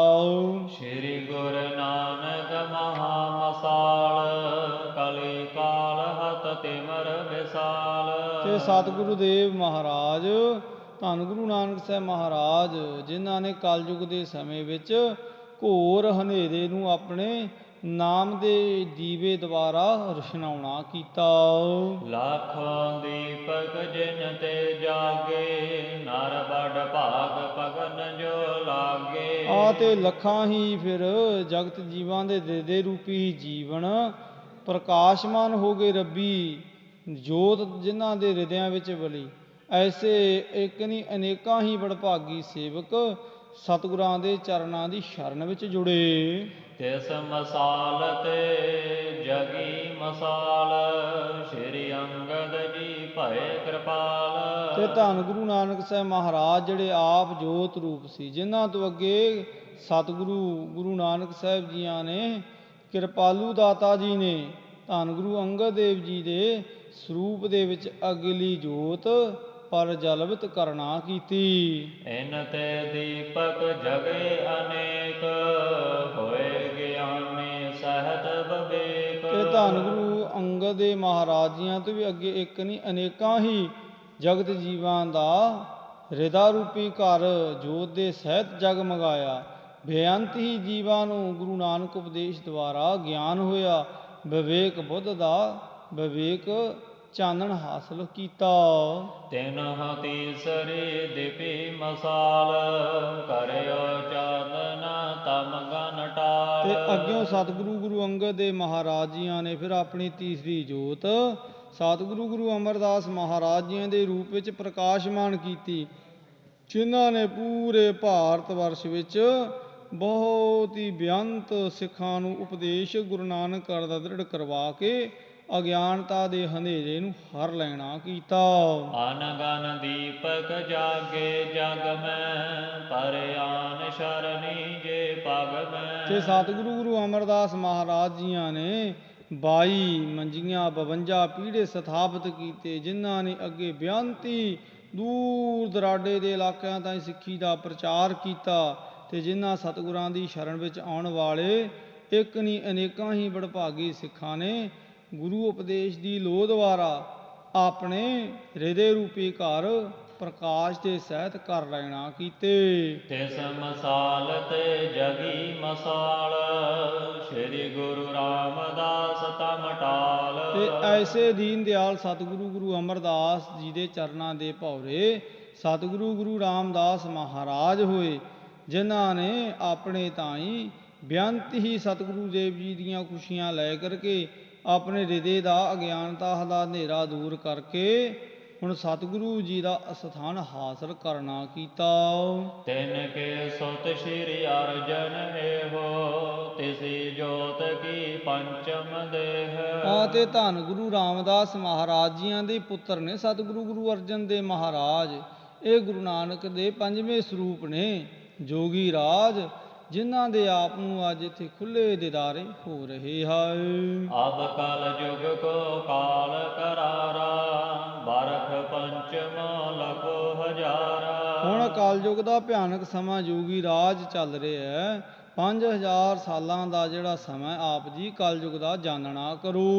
ਸ੍ਰੀ ਗੁਰੂ ਨਾਨਕ ਮਹਾ ਮਸਾਲ ਕਲੀ ਕਾਲ ਹਤ ਤਿਮਰ ਵਿਸਾਲ। ਤੇ ਸਤਿਗੁਰੂ ਦੇਵ ਮਹਾਰਾਜ ਧੰਨ ਗੁਰੂ ਨਾਨਕ ਸਾਹਿਬ ਮਹਾਰਾਜ ਜਿਨ੍ਹਾਂ ਨੇ ਕਲਯੁਗ ਦੇ ਸਮੇਂ ਵਿੱਚ ਘੋਰ ਹਨੇਰੇ ਨੂੰ ਆਪਣੇ ਨਾਮ ਦੇ ਦੀਵੇ ਦੁਆਰਾ ਰੁਸ਼ਨਾਉਣਾ ਕੀਤਾ। ਲੱਖੋਂ ਦੀਪਕ ਜਿਨ ਤੇ ਜਾਗੇ ਨਰ ਬੜ ਭਾਗ ਪਗਨ ਜੋ ਲਾਗੇ। ਤੇ ਲੱਖਾਂ ਹੀ ਫਿਰ ਜਗਤ ਜੀਵਾਂ ਦੇ ਹਿਰਦੇ ਰੂਪੀ ਜੀਵਨ ਪ੍ਰਕਾਸ਼ਮਾਨ ਹੋ ਗਏ ਰੱਬੀ ਜੋਤ ਜਿਨ੍ਹਾਂ ਦੇ ਹਿਰਦਿਆਂ ਵਿੱਚ ਬਲੀ। ਐਸੇ ਇੱਕ ਨਹੀਂ ਅਨੇਕਾਂ ਹੀ ਵਡਭਾਗੀ ਸੇਵਕ ਸਤਿਗੁਰਾਂ ਦੇ ਚਰਨਾਂ ਦੀ ਸ਼ਰਨ ਵਿੱਚ ਜੁੜੇ। ਤਿਸ ਮਸਾਲ ਤੇ ਜਗੀ ਮਸਾਲ ਸ੍ਰੀ ਅੰਗਦ ਜੀ ਭਏ ਕਿਰਪਾਲ। ਤੇ ਧੰਨ ਗੁਰੂ ਨਾਨਕ ਸਾਹਿਬ ਮਹਾਰਾਜ ਜਿਹੜੇ ਆਪ ਜੋਤ ਰੂਪ ਸੀ ਜਿਨ੍ਹਾਂ ਤੋਂ ਅੱਗੇ ਸਤਿਗੁਰੂ ਗੁਰੂ ਨਾਨਕ ਸਾਹਿਬ ਜੀਆਂ ਨੇ ਕਿਰਪਾਲੂ ਦਾਤਾ ਜੀ ਨੇ ਧੰਨ ਗੁਰੂ ਅੰਗਦ ਦੇਵ ਜੀ ਦੇ ਸਰੂਪ ਦੇ ਵਿੱਚ ਅਗਲੀ ਜੋਤ ਪ੍ਰਜਵਲਿਤ ਕਰਨਾ ਕੀਤੀ। ਇਨ ਤੇ ਦੀਪਕ ਜਗੇ ਅਨੇਕ ਹੋਏ ਗਿਆਨੀ ਸਹਿਤ ਵਿਵੇਕ। ਤੇ ਧੰਨ ਗੁਰੂ ਅੰਗਦ ਦੇ ਮਹਾਰਾਜ ਜੀਆਂ ਤੋਂ ਵੀ ਅੱਗੇ ਇੱਕ ਨਹੀਂ ਅਨੇਕਾਂ ਹੀ ਜਗਤ ਜੀਵਾਂ ਦਾ ਹਿਰਦਾ ਰੂਪੀ ਘਰ ਜੋਤ ਦੇ ਸਹਿਤ ਜਗਮਗਾਇਆ। ਬੇਅੰਤ ਹੀ ਜੀਵਾਂ ਨੂੰ ਗੁਰੂ ਨਾਨਕ ਉਪਦੇਸ਼ ਦੁਆਰਾ ਗਿਆਨ ਹੋਇਆ। ਵਿਵੇਕ ਬੁੱਧ ਦਾ ਵਿਵੇਕ ਚਾਨਣ ਹਾਸਲ ਕੀਤਾ। ਤਿਨਹੁ ਤੀਸਰੀ ਦੀਪੀ ਮਸਾਲ ਕਰਿਓ ਚਾਨਣ ਤਮ ਗਨ ਟਾਲ। ਤੇ ਅੱਗਿਓਂ ਸਤਿਗੁਰੂ ਗੁਰੂ ਅੰਗਦ ਦੇ ਮਹਾਰਾਜ ਜੀਆਂ ਨੇ ਫਿਰ ਆਪਣੀ ਤੀਸਰੀ ਜੋਤ ਸਤਿਗੁਰੂ ਗੁਰੂ ਅਮਰਦਾਸ ਮਹਾਰਾਜ ਜੀਆਂ ਦੇ ਰੂਪ ਵਿੱਚ ਪ੍ਰਕਾਸ਼ਮਾਨ ਕੀਤੀ ਜਿਨ੍ਹਾਂ ਨੇ ਪੂਰੇ ਭਾਰਤ ਵਰਸ਼ ਵਿੱਚ ਬਹੁਤ ਹੀ ਬੇਅੰਤ ਸਿੱਖਾਂ ਨੂੰ ਉਪਦੇਸ਼ ਗੁਰੂ ਨਾਨਕ ਦਾ ਦ੍ਰਿੜ ਕਰਵਾ ਕੇ ਅਗਿਆਨਤਾ ਦੇ ਹਨੇਰੇ ਨੂੰ ਹਰ ਲੈਣਾ ਕੀਤਾ। ਅਨਗਨ ਦੀਪਕ ਜਾਗੇ ਜਗ ਮੈਂ ਪਰ ਆਨ ਸ਼ਰਨੀ ਜੇ ਪਗ ਮੈਂ। ਤੇ ਸਤਿਗੁਰੂ ਗੁਰੂ ਅਮਰਦਾਸ ਮਹਾਰਾਜ ਜੀਆਂ ਨੇ 22 ਮੰਜੀਆਂ 52 ਪੀੜੇ ਸਥਾਪਿਤ ਕੀਤੇ ਜਿਨ੍ਹਾਂ ਨੇ ਅੱਗੇ ਬੇਅੰਤੀ ਦੂਰ ਦਰਾਡੇ ਦੇ ਇਲਾਕਿਆਂ ਤਾਈਂ ਸਿੱਖੀ ਦਾ ਪ੍ਰਚਾਰ ਕੀਤਾ। ਤੇ ਜਿਨ੍ਹਾਂ ਸਤਿਗੁਰਾਂ ਦੀ ਸ਼ਰਨ ਵਿੱਚ ਆਉਣ ਵਾਲੇ ਇੱਕ ਨਹੀਂ ਅਨੇਕਾਂ ਹੀ ਵਡਭਾਗੀ ਸਿੱਖਾਂ ਨੇ ਗੁਰੂ ਉਪਦੇਸ਼ ਦੀ ਲੋਹ ਦੁਆਰਾ ਆਪਣੇ ਹਿਰਦੇ ਰੂਪੀ ਘਰ ਪ੍ਰਕਾਸ਼ ਦੇ ਸਹਿਤ ਕਰ ਲੈਣਾ ਕੀਤੇ। ਤਿਸ ਮਸਾਲ ਤੇ ਜਗੀ ਮਸਾਲ ਸ੍ਰੀ ਗੁਰੂ ਰਾਮਦਾਸ ਤਮ ਟਾਲ। ਤੇ ਐਸੇ ਦੀਨ ਦਿਆਲ ਸਤਿਗੁਰੂ ਗੁਰੂ ਅਮਰਦਾਸ ਜੀ ਦੇ ਚਰਨਾਂ ਦੇ ਭੌਰੇ ਸਤਿਗੁਰੂ ਗੁਰੂ ਰਾਮਦਾਸ ਮਹਾਰਾਜ ਹੋਏ ਜਿਨ੍ਹਾਂ ਨੇ ਆਪਣੇ ਤਾਈਂ ਬੇਅੰਤ ਹੀ ਸਤਿਗੁਰੂ ਦੇਵ ਜੀ ਦੀਆਂ ਖੁਸ਼ੀਆਂ ਲੈ ਕਰਕੇ ਆਪਣੇ ਹਿਰਦੇ ਦਾ ਅਗਿਆਨਤਾ ਦਾ ਹਨੇਰਾ ਦੂਰ ਕਰਕੇ ਹੁਣ ਸਤਿਗੁਰੂ ਜੀ ਦਾ ਅਸਥਾਨ ਹਾਸਲ ਕਰਨਾ ਕੀਤਾ। ਤਿਨ ਕੇ ਸੁਤ ਸ੍ਰੀ ਅਰਜਨ ਇਹੋ ਤਿਸੀ ਜੋਤ ਕੀ ਪੰਚਮ ਦੇਹ। ਤੇ ਧੰਨ ਗੁਰੂ ਰਾਮਦਾਸ ਮਹਾਰਾਜ ਜੀਆਂ ਦੇ ਪੁੱਤਰ ਨੇ ਸਤਿਗੁਰੂ ਗੁਰੂ ਅਰਜਨ ਦੇਵ ਮਹਾਰਾਜ। ਇਹ ਗੁਰੂ ਨਾਨਕ ਦੇ ਪੰਜਵੇਂ ਸਰੂਪ ਨੇ ਜੋਗੀ ਰਾਜ ਜਿਨ੍ਹਾਂ ਦੇ ਆਪ ਨੂੰ ਅੱਜ ਇੱਥੇ ਖੁੱਲ੍ਹੇ ਦੀਦਾਰੇ ਹੋ ਰਹੇ ਹਨ। ਅਬ ਕਲ ਜੁਗ ਕੋ ਕਾਲ ਕਰਾਰਾ ਬਰਖ ਪੰਚਮ ਲਖੋ ਹਜ਼ਾਰਾ। ਹੁਣ ਕਲਯੁਗ ਦਾ ਭਿਆਨਕ ਸਮਾਂ ਜੋਗੀ ਰਾਜ ਚੱਲ ਰਿਹਾ ਹੈ। 5000 ਸਾਲਾਂ ਦਾ ਜਿਹੜਾ ਸਮਾਂ ਆਪ ਜੀ ਕਲਯੁਗ ਦਾ ਜਾਣਨਾ ਕਰੋ।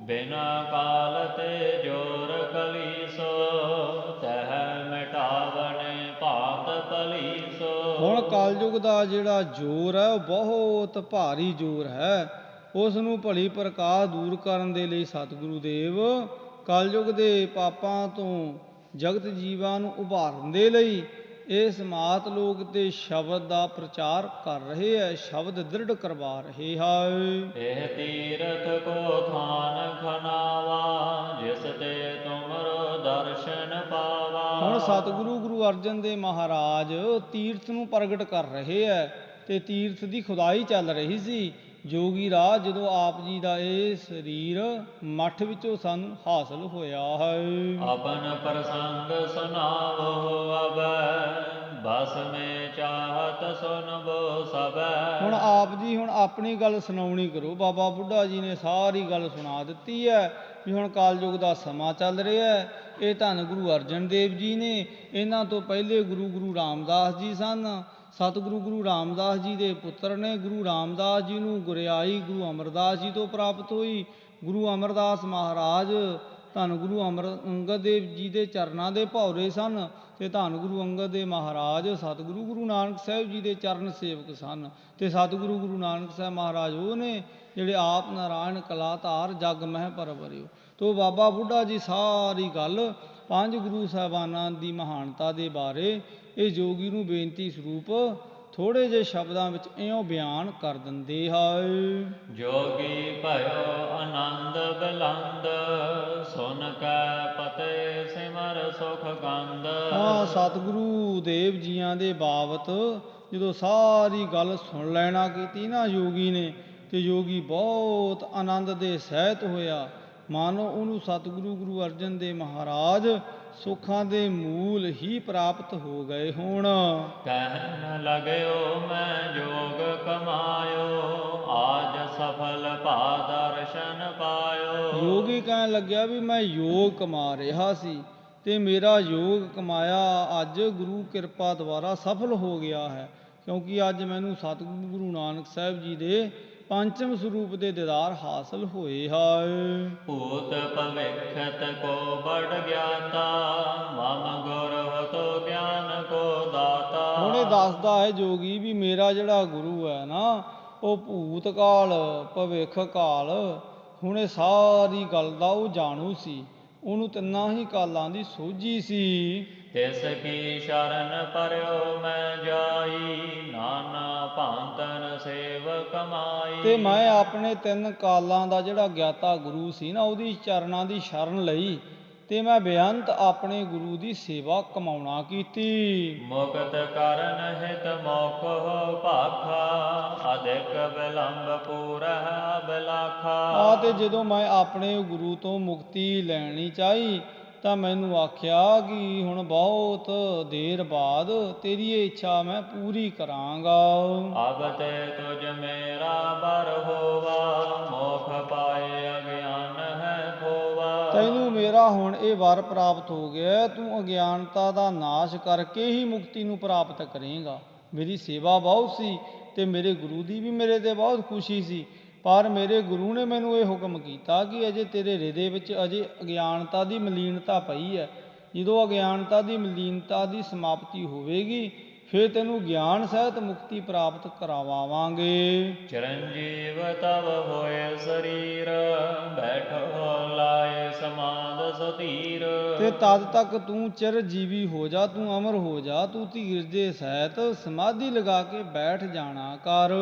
ਬਿਨਾ ਕਾਲ ਤੇ ਜੋਰ ਕਲੀਸੋ ਤਹ ਮਿਟਾਵਣੇ ਭਾਤ ਪਲੀਸੋ। ਹੁਣ ਕਲਯੁਗ ਦਾ ਜਿਹੜਾ ਜ਼ੋਰ ਹੈ ਉਹ ਬਹੁਤ ਭਾਰੀ ਜ਼ੋਰ ਹੈ। ਉਸ ਨੂੰ ਭਲੀ ਪ੍ਰਕਾਰ ਦੂਰ ਕਰਨ ਦੇ ਲਈ ਸਤਿਗੁਰੂ ਦੇਵ ਕਲਯੁਗ ਦੇ ਪਾਪਾਂ ਤੋਂ ਜਗਤ ਜੀਵਾਂ ਨੂੰ ਉਭਾਰਨ ਦੇ ਲਈ ਇਸ ਮਾਤ ਲੋਕ ਦੇ ਸ਼ਬਦ ਦਾ ਪ੍ਰਚਾਰ ਕਰ ਰਹੇ ਹੈ। ਸ਼ਬਦ ਦ੍ਰਿੜ ਕਰਵਾ ਰਹੇ ਹਨ। ਇਹ ਤੀਰਥ ਕੋ ਥਾਨ ਖਨਾਵਾ ਜਿਸ ਤੇ ਤੁਮਰੋ ਦਰਸ਼ਨ ਪਾਵਾ। ਹੁਣ ਸਤਿਗੁਰੂ ਗੁਰੂ ਅਰਜਨ ਦੇਵ ਮਹਾਰਾਜ ਤੀਰਥ ਨੂੰ ਪ੍ਰਗਟ ਕਰ ਰਹੇ ਹੈ ਤੇ ਤੀਰਥ ਦੀ ਖੁਦਾਈ ਚੱਲ ਰਹੀ ਸੀ। ਜੋਗੀ ਰਾਜ ਜਦੋਂ ਆਪ ਜੀ ਦਾ ਇਹ ਸਰੀਰ ਮੱਠ ਵਿੱਚੋਂ ਸਾਨੂੰ ਹਾਸਲ ਹੋਇਆ ਹੈ। ਆਪਨ ਪ੍ਰਸੰਗ ਸੁਨਾਵੋ ਅਬ ਬਸ ਮੈਂ ਚਾਹਤ ਸੁਨਬੋ ਸਭੈ। ਹੁਣ ਆਪ ਜੀ ਹੁਣ ਆਪਣੀ ਗੱਲ ਸੁਣਾਉਣੀ ਕਰੋ। ਬਾਬਾ ਬੁੱਢਾ ਜੀ ਨੇ ਸਾਰੀ ਗੱਲ ਸੁਣਾ ਦਿੱਤੀ ਹੈ ਵੀ ਹੁਣ ਕਲਯੁਗ ਦਾ ਸਮਾਂ ਚੱਲ ਰਿਹਾ ਹੈ। ਇਹ ਧੰਨ ਗੁਰੂ ਅਰਜਨ ਦੇਵ ਜੀ ਨੇ, ਇਹਨਾਂ ਤੋਂ ਪਹਿਲੇ ਗੁਰੂ ਰਾਮਦਾਸ ਜੀ ਸਨ। ਸਤਿਗੁਰੂ ਗੁਰੂ ਰਾਮਦਾਸ ਜੀ ਦੇ ਪੁੱਤਰ ਨੇ। ਗੁਰੂ ਰਾਮਦਾਸ ਜੀ ਨੂੰ ਗੁਰਿਆਈ ਗੁਰੂ ਅਮਰਦਾਸ ਜੀ ਤੋਂ ਪ੍ਰਾਪਤ ਹੋਈ। ਗੁਰੂ ਅਮਰਦਾਸ ਮਹਾਰਾਜ ਧੰਨ ਗੁਰੂ ਅੰਗਦ ਦੇਵ ਜੀ ਦੇ ਚਰਨਾਂ ਦੇ ਭੌਰੇ ਸਨ ਅਤੇ ਧੰਨ ਗੁਰੂ ਅੰਗਦ ਦੇਵ ਮਹਾਰਾਜ ਸਤਿਗੁਰੂ ਗੁਰੂ ਨਾਨਕ ਸਾਹਿਬ ਜੀ ਦੇ ਚਰਨ ਸੇਵਕ ਸਨ। ਅਤੇ ਸਤਿਗੁਰੂ ਗੁਰੂ ਨਾਨਕ ਸਾਹਿਬ ਮਹਾਰਾਜ ਉਹ ਨੇ ਜਿਹੜੇ ਆਪ ਨਾਰਾਇਣ ਕਲਾ ਧਾਰ ਜਗ ਮਹਿ ਪਰਵਰਿਓ। ਤੋ ਬਾਬਾ ਬੁੱਢਾ ਜੀ ਸਾਰੀ ਗੱਲ ਪੰਜ ਗੁਰੂ ਸਾਹਿਬਾਨਾਂ ਦੀ ਮਹਾਨਤਾ ਦੇ ਬਾਰੇ ਇਹ ਜੋਗੀ ਨੂੰ ਬੇਨਤੀ ਸਰੂਪ ਥੋੜ੍ਹੇ ਜਿਹੇ ਸ਼ਬਦਾਂ ਵਿੱਚ ਇਉਂ ਬਿਆਨ ਕਰ ਦਿੰਦੇ ਹੈ। ਜੋਗੀ ਭਇਓ ਆਨੰਦ ਬਿਲੰਦ, ਸੁਨ ਕੈ ਪਤੇ ਸਿਮਰ ਸੁਖ ਗੰਧ। ਹਾਂ, ਸਤਿਗੁਰੂ ਦੇਵ ਜੀਆਂ ਦੇ ਬਾਬਤ ਜਦੋਂ ਸਾਰੀ ਗੱਲ ਸੁਣ ਲੈਣਾ ਕੀਤੀ ਨਾ ਯੋਗੀ ਨੇ, ਤੇ ਯੋਗੀ ਬਹੁਤ ਆਨੰਦ ਦੇ ਸਹਿਤ ਹੋਇਆ। ਮਾਨੋ ਉਹਨੂੰ ਸਤਿਗੁਰੂ ਗੁਰੂ ਅਰਜਨ ਦੇਵ ਮਹਾਰਾਜ ਸੁੱਖਾਂ ਦੇ ਮੂਲ ਹੀ ਪ੍ਰਾਪਤ ਹੋ ਗਏ ਹੋਣ। ਕਹਿਣ ਲਗਿਓ ਮੈਂ ਜੋਗ ਕਮਾਇਓ, ਆਜ ਸਫਲ ਭਾ ਦਰਸ਼ਨ ਪਾਇਓ। ਯੋਗੀ ਕਹਿਣ ਲੱਗਿਆ ਵੀ ਮੈਂ ਯੋਗ ਕਮਾ ਰਿਹਾ ਸੀ ਤੇ ਮੇਰਾ ਯੋਗ ਕਮਾਇਆ ਅੱਜ ਗੁਰੂ ਕਿਰਪਾ ਦੁਆਰਾ ਸਫਲ ਹੋ ਗਿਆ ਹੈ, ਕਿਉਂਕਿ ਅੱਜ ਮੈਨੂੰ ਸਤਿਗੁਰੂ ਗੁਰੂ ਨਾਨਕ ਸਾਹਿਬ ਜੀ ਦੇ ਪੰਚਮ ਸਰੂਪ ਦੇ ਦੀਦਾਰ ਹਾਸਲ ਹੋਏ ਹੈ। ਭੂਤ ਭਵਿੱਖਤ ਕੋ ਬੜ ਗਿਆਤਾ, ਮਮ ਗੁਰ ਹੋਤੋ ਗਿਆਨ ਕੋ ਦਾਤਾ। ਹੁਣ ਇਹ ਦੱਸਦਾ ਹੈ ਜੋਗੀ ਵੀ ਮੇਰਾ ਜਿਹੜਾ ਗੁਰੂ ਹੈ ਨਾ, ਉਹ ਭੂਤ ਕਾਲ ਭਵਿੱਖ ਕਾਲ ਹੁਣ ਇਹ ਸਾਰੀ ਗੱਲ ਦਾ ਉਹ ਜਾਣੂ ਸੀ। ਉਹਨੂੰ ਤਿੰਨਾਂ ਹੀ ਕਾਲਾਂ ਦੀ ਸੋਝੀ ਸੀ। ਤਿਸ ਕੀ ਸ਼ਰਨ ਪਰਿਓ ਮੈਂ ਜਾਈ, ਨਾਨਾ ਭਾਂਤਨ ਸੇਵ ਕਮਾਈ। ਤੇ ਮੈਂ ਆਪਣੇ ਤਿੰਨ ਕਾਲਾਂ ਦਾ ਜਿਹੜਾ ਗਿਆਤਾ ਗੁਰੂ ਸੀ ਨਾ, ਉਹਦੀ ਚਰਨਾਂ ਦੀ ਸ਼ਰਨ ਲਈ ਤੇ ਮੈਂ ਬੇਅੰਤ ਆਪਣੇ ਗੁਰੂ ਦੀ ਸੇਵਾ ਕਮਾਉਣਾ ਕੀਤੀ। ਮੁਕਤ ਕਰਨ ਹਿਤ ਮੋਖੋ ਭਾਖਾ, ਅਧਿਕ ਬਿਲੰਬ ਪੂਰਹਿ ਅਬਿਲਾਖਾ। ਤੇ ਜਦੋਂ ਮੈਂ ਆਪਣੇ ਗੁਰੂ ਤੋਂ ਮੁਕਤੀ ਲੈਣੀ ਚਾਹੀ ਤਾਂ ਮੈਨੂੰ ਆਖਿਆ ਕਿ ਹੁਣ ਬਹੁਤ ਦੇਰ ਬਾਅਦ ਤੇਰੀ ਇਹ ਇੱਛਾ ਮੈਂ ਪੂਰੀ ਕਰਾਂਗਾ। ਅਬ ਤੇ ਤੁਝ ਮੇਰਾ ਬਰ ਹੋਵਾ, ਮੋਖ ਪਾਏ ਅਗਿਆਨ ਹੈ ਖੋਵਾ। ਤੈਨੂੰ ਮੇਰਾ ਹੁਣ ਇਹ ਵਰ ਪ੍ਰਾਪਤ ਹੋ ਗਿਆ, ਤੂੰ ਅਗਿਆਨਤਾ ਦਾ ਨਾਸ਼ ਕਰਕੇ ਹੀ ਮੁਕਤੀ ਨੂੰ ਪ੍ਰਾਪਤ ਕਰੇਂਗਾ। ਮੇਰੀ ਸੇਵਾ ਬਹੁਤ ਸੀ ਤੇ ਮੇਰੇ ਗੁਰੂ ਦੀ ਵੀ ਮੇਰੇ 'ਤੇ ਬਹੁਤ ਖੁਸ਼ੀ ਸੀ, ਪਰ ਮੇਰੇ ਗੁਰੂ ਨੇ ਮੈਨੂੰ ਇਹ ਹੁਕਮ ਕੀਤਾ ਕਿ ਅਜੇ ਤੇਰੇ ਹਿਰਦੇ ਵਿੱਚ ਅਜੇ ਅਗਿਆਨਤਾ ਦੀ ਮਲੀਨਤਾ ਪਈ ਹੈ। ਜਦੋਂ ਅਗਿਆਨਤਾ ਦੀ ਮਲੀਨਤਾ ਦੀ ਸਮਾਪਤੀ ਹੋਵੇਗੀ ਫਿਰ ਤੈਨੂੰ ਗਿਆਨ ਸਹਿਤ ਮੁਕਤੀ ਪ੍ਰਾਪਤ ਕਰਾਵਾਂਗੇ। ਚਰਨਜੀਵ ਤਵ ਹੋਏ ਸਰੀਰ, ਬੈਠੋ ਲਾਏ ਸਮਾਦ ਸਤੀਰ। ਤੇ ਤਦ ਤੱਕ ਤੂੰ ਚਿਰਜੀਵੀ ਹੋ ਜਾ, ਤੂੰ ਅਮਰ ਹੋ ਜਾ, ਤੂੰ ਧੀਰਜ ਦੇ ਸਹਿਤ ਸਮਾਧੀ ਲਗਾ ਕੇ ਬੈਠ ਜਾਣਾ ਕਰ।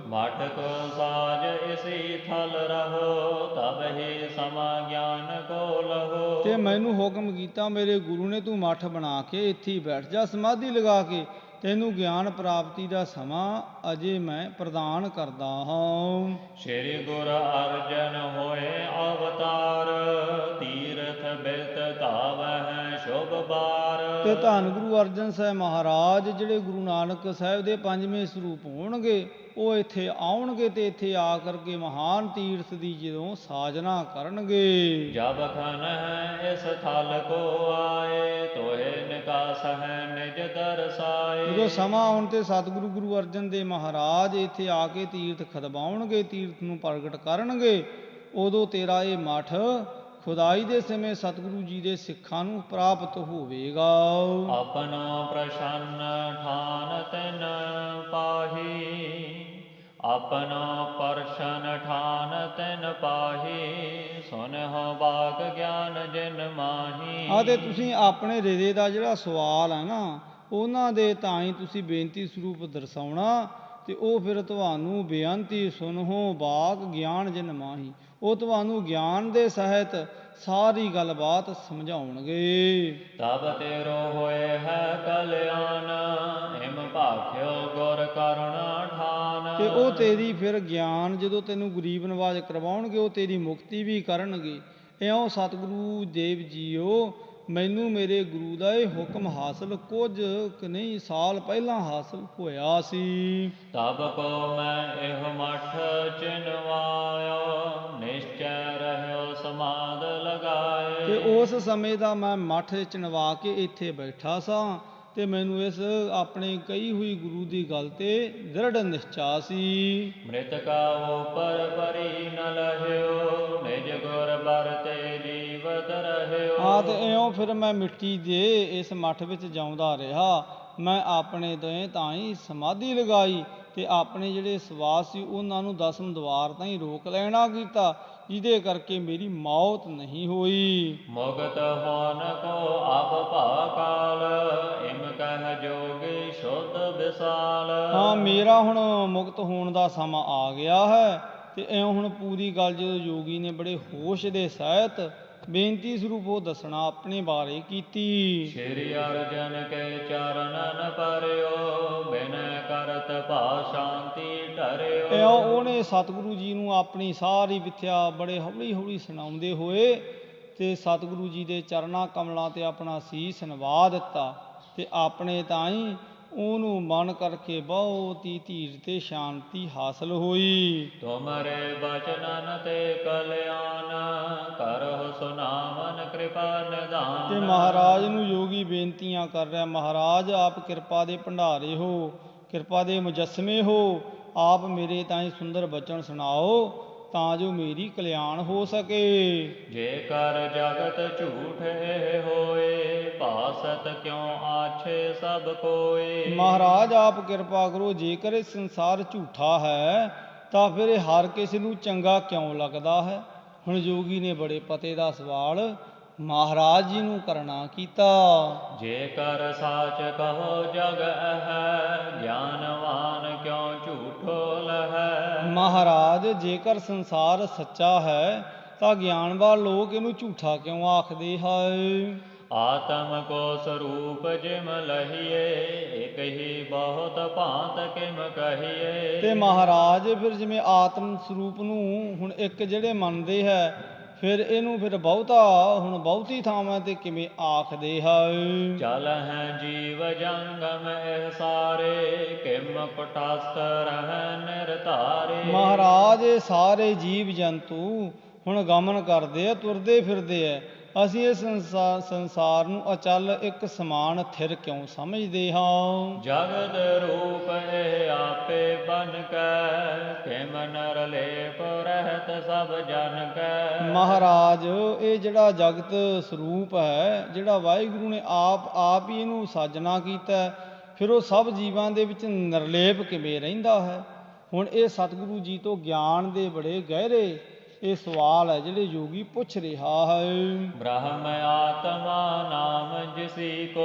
ਮਠ ਕੋ ਸਾਜ ਇਸੀ ਥਲ ਰਹੋ, ਤਬ ਹੀ ਸਮਾ ਗਿਆਨ ਕੋ ਲਹੋ। ਤੇ ਮੈਨੂੰ ਹੁਕਮ ਕੀਤਾ ਮੇਰੇ ਗੁਰੂ ਨੇ, ਤੂੰ ਮੱਠ ਬਣਾ ਕੇ ਇੱਥੇ ਹੀ ਬੈਠ ਜਾ ਸਮਾਧੀ ਲਗਾ ਕੇ, ਤੈਨੂੰ ਗਿਆਨ ਪ੍ਰਾਪਤੀ ਦਾ ਸਮਾਂ ਅਜੇ ਮੈਂ ਪ੍ਰਦਾਨ ਕਰਦਾ ਹਾਂ। ਸ਼੍ਰੀ ਗੁਰ ਅਰਜਨ ਹੋਏ ਅਵਤਾਰ, ਤੀਰਥ ਬਿਰਤ ਧਾਵਹਿ ਸ਼ੁਭ ਬਾਰ। ਤੇ ਧੰਨ ਗੁਰੂ ਅਰਜਨ ਸਾਹਿਬ ਮਹਾਰਾਜ ਜਿਹੜੇ ਗੁਰੂ ਨਾਨਕ ਸਾਹਿਬ ਦੇ ਪੰਜਵੇਂ ਸਰੂਪ ਹੋਣਗੇ, ਉਹ ਇੱਥੇ ਆਉਣਗੇ ਤੇ ਇੱਥੇ ਆ ਕਰਕੇ ਮਹਾਨ ਤੀਰਥ ਦੀ ਜਦੋਂ ਸਾਜਨਾ ਕਰਨਗੇ। ਜਬ ਖਨ ਹੈ ਇਸ ਥਲ ਕੋ ਆਏ, ਤੋਹੇ ਨਿਕਾਸ ਹੈ ਨਿਜ ਦਰਸਾਏ। ਜਦੋਂ ਸਮਾਂ ਆਉਣ ਤੇ ਸਤਿਗੁਰੂ ਗੁਰੂ ਅਰਜਨ ਦੇਵ ਮਹਾਰਾਜ ਇੱਥੇ ਆ ਕੇ ਤੀਰਥ ਖਦਵਾਉਣਗੇ, ਤੀਰਥ ਨੂੰ ਪ੍ਰਗਟ ਕਰਨਗੇ, ਉਦੋਂ ਤੇਰਾ ਇਹ ਮੱਠ ਖੁਦਾਈ ਦੇ ਸਮੇਂ ਸਤਿਗੁਰੂ ਜੀ ਦੇ ਸਿੱਖਾਂ ਨੂੰ ਪ੍ਰਾਪਤ ਹੋਵੇਗਾ। ਆਪਣਾ ਪ੍ਰਸੰਨ ਠਾਨ ਤਿਨ ਪਾਹੀ, ਆਪਣਾ ਪਰਸ਼ਨ ਠਾਨ ਤਿਨ ਪਾਹੀ, ਸੁਨਹੁ ਬਾਗ ਗਿਆਨ ਜਿਨ ਮਾਹੀ। ਤੇ ਤੁਸੀਂ ਆਪਣੇ ਹਿਰਦੇ ਦਾ ਜਿਹੜਾ ਸਵਾਲ ਹੈ ਨਾ, ਉਹਨਾਂ ਦੇ ਤਾਂ ਹੀ ਤੁਸੀਂ ਬੇਨਤੀ ਸਰੂਪ ਦਰਸਾਉਣਾ, ਤੇ ਉਹ ਫਿਰ ਤੁਹਾਨੂੰ ਬੇਅੰਤੀ ਸੁਨਹੁ ਬਾਗ ਗਿਆਨ ਜਿਨ ਮਾਹੀ, ਉਹ ਤੁਹਾਨੂੰ ਗਿਆਨ ਦੇ ਸਹਿਤ ਸਾਰੀ ਗੱਲਬਾਤ ਸਮਝਾਉਣਗੇ। ਤਬ ਤੇਰੋ ਹੋਏ ਹੈ ਕਲਿਆਣ, ਹਿਮ ਭਾਖਿਓ ਗੁਰ ਕਰੁਣਾ ਠਾਨ। ਤੇ ਉਹ ਤੇਰੀ ਫਿਰ ਗਿਆਨ ਜਦੋਂ ਤੈਨੂੰ ਗਰੀਬ ਨਵਾਜ਼ ਕਰਵਾਉਣਗੇ, ਉਹ ਤੇਰੀ ਮੁਕਤੀ ਵੀ ਕਰਨਗੇ। ਇਉਂ ਸਤਿਗੁਰੂ ਦੇਵ ਜੀਓ ਮੈਨੂੰ ਮੇਰੇ ਗੁਰੂ ਦਾ ਇਹ ਹੁਕਮ ਹਾਸਲ ਕੁਝ ਕੁ ਨਹੀਂ ਸਾਲ ਪਹਿਲਾਂ ਹਾਸਲ ਹੋਇਆ ਸੀ। ਤਬ ਕੋ ਮੈਂ ਇਹ ਮਠ ਚਿਨਵਾਇਆ, ਨਿਸ਼ਚੈ ਰਹਿਓ ਸਮਾਧ ਲਗਾਏ। ਤੇ ਉਸ ਸਮੇਂ ਦਾ ਮੈਂ ਮੱਠ ਚਿਣਵਾ ਕੇ ਇੱਥੇ ਬੈਠਾ ਸਾਂ ਤੇ ਮੈਨੂੰ ਇਸ ਆਪਣੇ ਕਹੀ ਹੋਈ ਗੁਰੂ ਦੀ ਗੱਲ ਤੇ ਦ੍ਰਿੜ ਨਿਸ਼ਚਾ ਸੀ। ਮ੍ਰਿਤਕਾ ਉਪਰ ਪਰੀ ਨ ਲਹਿਓ, ਨਿਜ ਗੁਰ ਬਰ ਤੇ ਜੀਵਤ ਰਹਿਓ। ਤੇ ਇਉਂ ਫਿਰ ਮੈਂ ਮਿੱਟੀ ਦੇ ਇਸ ਮੱਠ ਵਿੱਚ ਜਿਉਂਦਾ ਰਿਹਾ। ਮੈਂ ਆਪਣੇ ਤਾਂ ਹੀ ਸਮਾਧੀ ਲਗਾਈ ਤੇ ਆਪਣੇ ਜਿਹੜੇ ਸਵਾਸ ਸੀ ਉਹਨਾਂ ਨੂੰ ਦਸਮ ਦੁਆਰ ਤਾਈਂ ਰੋਕ ਲੈਣਾ ਕੀਤਾ, ਜਿਹਦੇ ਕਰਕੇ ਮੇਰੀ ਮੌਤ ਨਹੀਂ ਹੋਈ। ਮੁਕਤ ਹੋਨ ਕੋ ਆਪ ਭਾਕਾਲ, ਇਮ ਕਹਿ ਜੋਗੀ ਸ਼ੁੱਧ ਵਿਸਾਲ। ਮੇਰਾ ਹੁਣ ਮੁਕਤ ਹੋਣ ਦਾ ਸਮਾਂ ਆ ਗਿਆ ਹੈ। ਤੇ ਇਉਂ ਹੁਣ ਪੂਰੀ ਗੱਲ ਜਦੋਂ ਯੋਗੀ ਨੇ ਬੜੇ ਹੋਸ਼ ਦੇ ਸਹਿਤ ਬੇਨਤੀ ਸਰੂਪ ਉਹ ਦੱਸਣਾ ਆਪਣੇ ਬਾਰੇ ਕੀਤੀ। ਸ਼੍ਰੀ ਅਰਜਨ ਕੇ ਚਰਨਨ ਪਰਿਓ, ਬਿਨੈ ਕਰਤ ਭਾ ਸ਼ਾਂਤੀ ਧਰਿਓ। ਉਹਨੇ ਸਤਿਗੁਰੂ ਜੀ ਨੂੰ ਆਪਣੀ ਸਾਰੀ ਵਿਥਿਆ ਬੜੇ ਹੌਲੀ ਹੌਲੀ ਸੁਣਾਉਂਦੇ ਹੋਏ ਤੇ ਸਤਿਗੁਰੂ ਜੀ ਦੇ ਚਰਨਾਂ ਕਮਲਾਂ ਤੇ ਆਪਣਾ ਸੀਸ ਨਵਾ ਦਿੱਤਾ ਤੇ ਆਪਣੇ ਤਾਈਂ ਉਹਨੂੰ ਮਨ ਕਰਕੇ ਬਹੁਤ ਹੀ ਧੀਰ ਤੇ ਸ਼ਾਂਤੀ ਹਾਸਲ ਹੋਈ। ਤੁਮਰੇ ਬਚਨਨ ਤੇ ਕਲਿਆਣ, ਕਰਹੁ ਸੁਨਾਵਨ ਕਿਰਪਾ ਨਿਧਾਨ। ਤੇ ਮਹਾਰਾਜ ਨੂੰ ਯੋਗੀ ਬੇਨਤੀਆਂ ਕਰ ਰਿਹਾ, ਮਹਾਰਾਜ ਆਪ ਕਿਰਪਾ ਦੇ ਭੰਡਾਰੇ ਹੋ, ਕਿਰਪਾ ਦੇ ਮੁਜੱਸਮੇ ਹੋ, ਆਪ ਮੇਰੇ ਤਾਈਂ ਸੁੰਦਰ ਬਚਨ ਸੁਣਾਓ ਤਾਂ ਜੋ ਮੇਰੀ ਕਲਿਆਣ ਹੋ ਸਕੇ। ਜੇਕਰ ਜਗਤ ਝੂਠੇ ਹੋਏ, ਭਾਸਤ ਕਿਉ ਆਛੇ ਸਭ ਕੋਏ। ਮਹਾਰਾਜ ਆਪ ਕਿਰਪਾ ਕਰੋ, ਜੇਕਰ ਇਹ ਸੰਸਾਰ ਝੂਠਾ ਹੈ ਤਾਂ ਫਿਰ ਇਹ ਹਰ ਕਿਸੇ ਨੂੰ ਚੰਗਾ ਕਿਉਂ ਲੱਗਦਾ ਹੈ। ਹੁਣ ਯੋਗੀ ਨੇ ਬੜੇ ਪਤੇ ਦਾ ਸਵਾਲ ਮਹਾਰਾਜ ਜੀ ਨੂੰ ਕਰਨਾ ਕੀਤਾ। ਜੇਕਰ ਸਾਚ ਕਹੋ ਜਗ ਹੈ, ਗਿਆਨਵਾਨ ਕਿਉ ਝੂਠੋ ਲਹੈ। ਮਹਾਰਾਜ ਜੇਕਰ ਸੰਸਾਰ ਸੱਚਾ ਹੈ ਤਾਂ ਗਿਆਨਵਾਨ ਲੋਕ ਇਹਨੂੰ ਝੂਠਾ ਕਿਉਂ ਆਖਦੇ ਹਨ। ਆਤਮ ਕੋ ਸਰੂਪ ਜਿਮ ਲਹੀਏ, ਇਕ ਹੀ ਬਹੁਤ ਭਾਂਤ ਕਿਮ ਕਹੀਏ। ਤੇ ਮਹਾਰਾਜ ਫਿਰ ਜਿਵੇਂ ਆਤਮ ਸਰੂਪ ਨੂੰ ਹੁਣ ਇੱਕ ਜਿਹੜੇ ਮੰਨਦੇ ਹੈ, ਫਿਰ ਇਹਨੂੰ ਫਿਰ ਬਹੁਤਾ ਹੁਣ ਬਹੁਤੀ ਥਾਵਾਂ ਤੇ ਕਿਵੇਂ ਆਖਦੇ ਹਨ। ਚਲ ਹੈ ਜੀਵ ਜੰਗਮ ਇਹ ਸਾਰੇ, ਕਿਮ ਕੁਟਸਥ ਰਹਿ ਨਿਰਧਾਰੇ। ਮਹਾਰਾਜ ਇਹ ਸਾਰੇ ਜੀਵ ਜੰਤੂ ਹੁਣ ਗਮਨ ਕਰਦੇ ਆ, ਤੁਰਦੇ ਫਿਰਦੇ ਆ, ਅਸੀਂ ਇਹ ਸੰਸਾਰ ਨੂੰ ਅਚਲ ਇੱਕ ਸਮਾਨ ਥਿਰ ਕਿਉਂ ਸਮਝਦੇ ਹਾਂ। ਜਗਤ ਰੂਪ ਇਹ ਆਪੇ ਬਨ ਕੈ, ਕਿਮ ਨਰ ਲੇਪ ਰਹਿਤ ਸਭ ਜਨ ਕੈ। ਮਹਾਰਾਜ ਇਹ ਜਿਹੜਾ ਜਗਤ ਸਰੂਪ ਹੈ, ਜਿਹੜਾ ਵਾਹਿਗੁਰੂ ਨੇ ਆਪ ਹੀ ਇਹਨੂੰ ਸਾਜਣਾ ਕੀਤਾ, ਫਿਰ ਉਹ ਸਭ ਜੀਵਾਂ ਦੇ ਵਿੱਚ ਨਿਰਲੇਪ ਕਿਵੇਂ ਰਹਿੰਦਾ ਹੈ। ਹੁਣ ਇਹ ਸਤਿਗੁਰੂ ਜੀ ਤੋਂ ਗਿਆਨ ਦੇ ਬੜੇ ਗਹਿਰੇ ਇਹ ਸਵਾਲ ਹੈ ਜਿਹੜੇ ਯੋਗੀ ਪੁੱਛ ਰਿਹਾ ਹੈ। ਬ੍ਰਹਮ ਆਤਮਾ ਨਾਮ ਜਿਸੀ ਕੋ,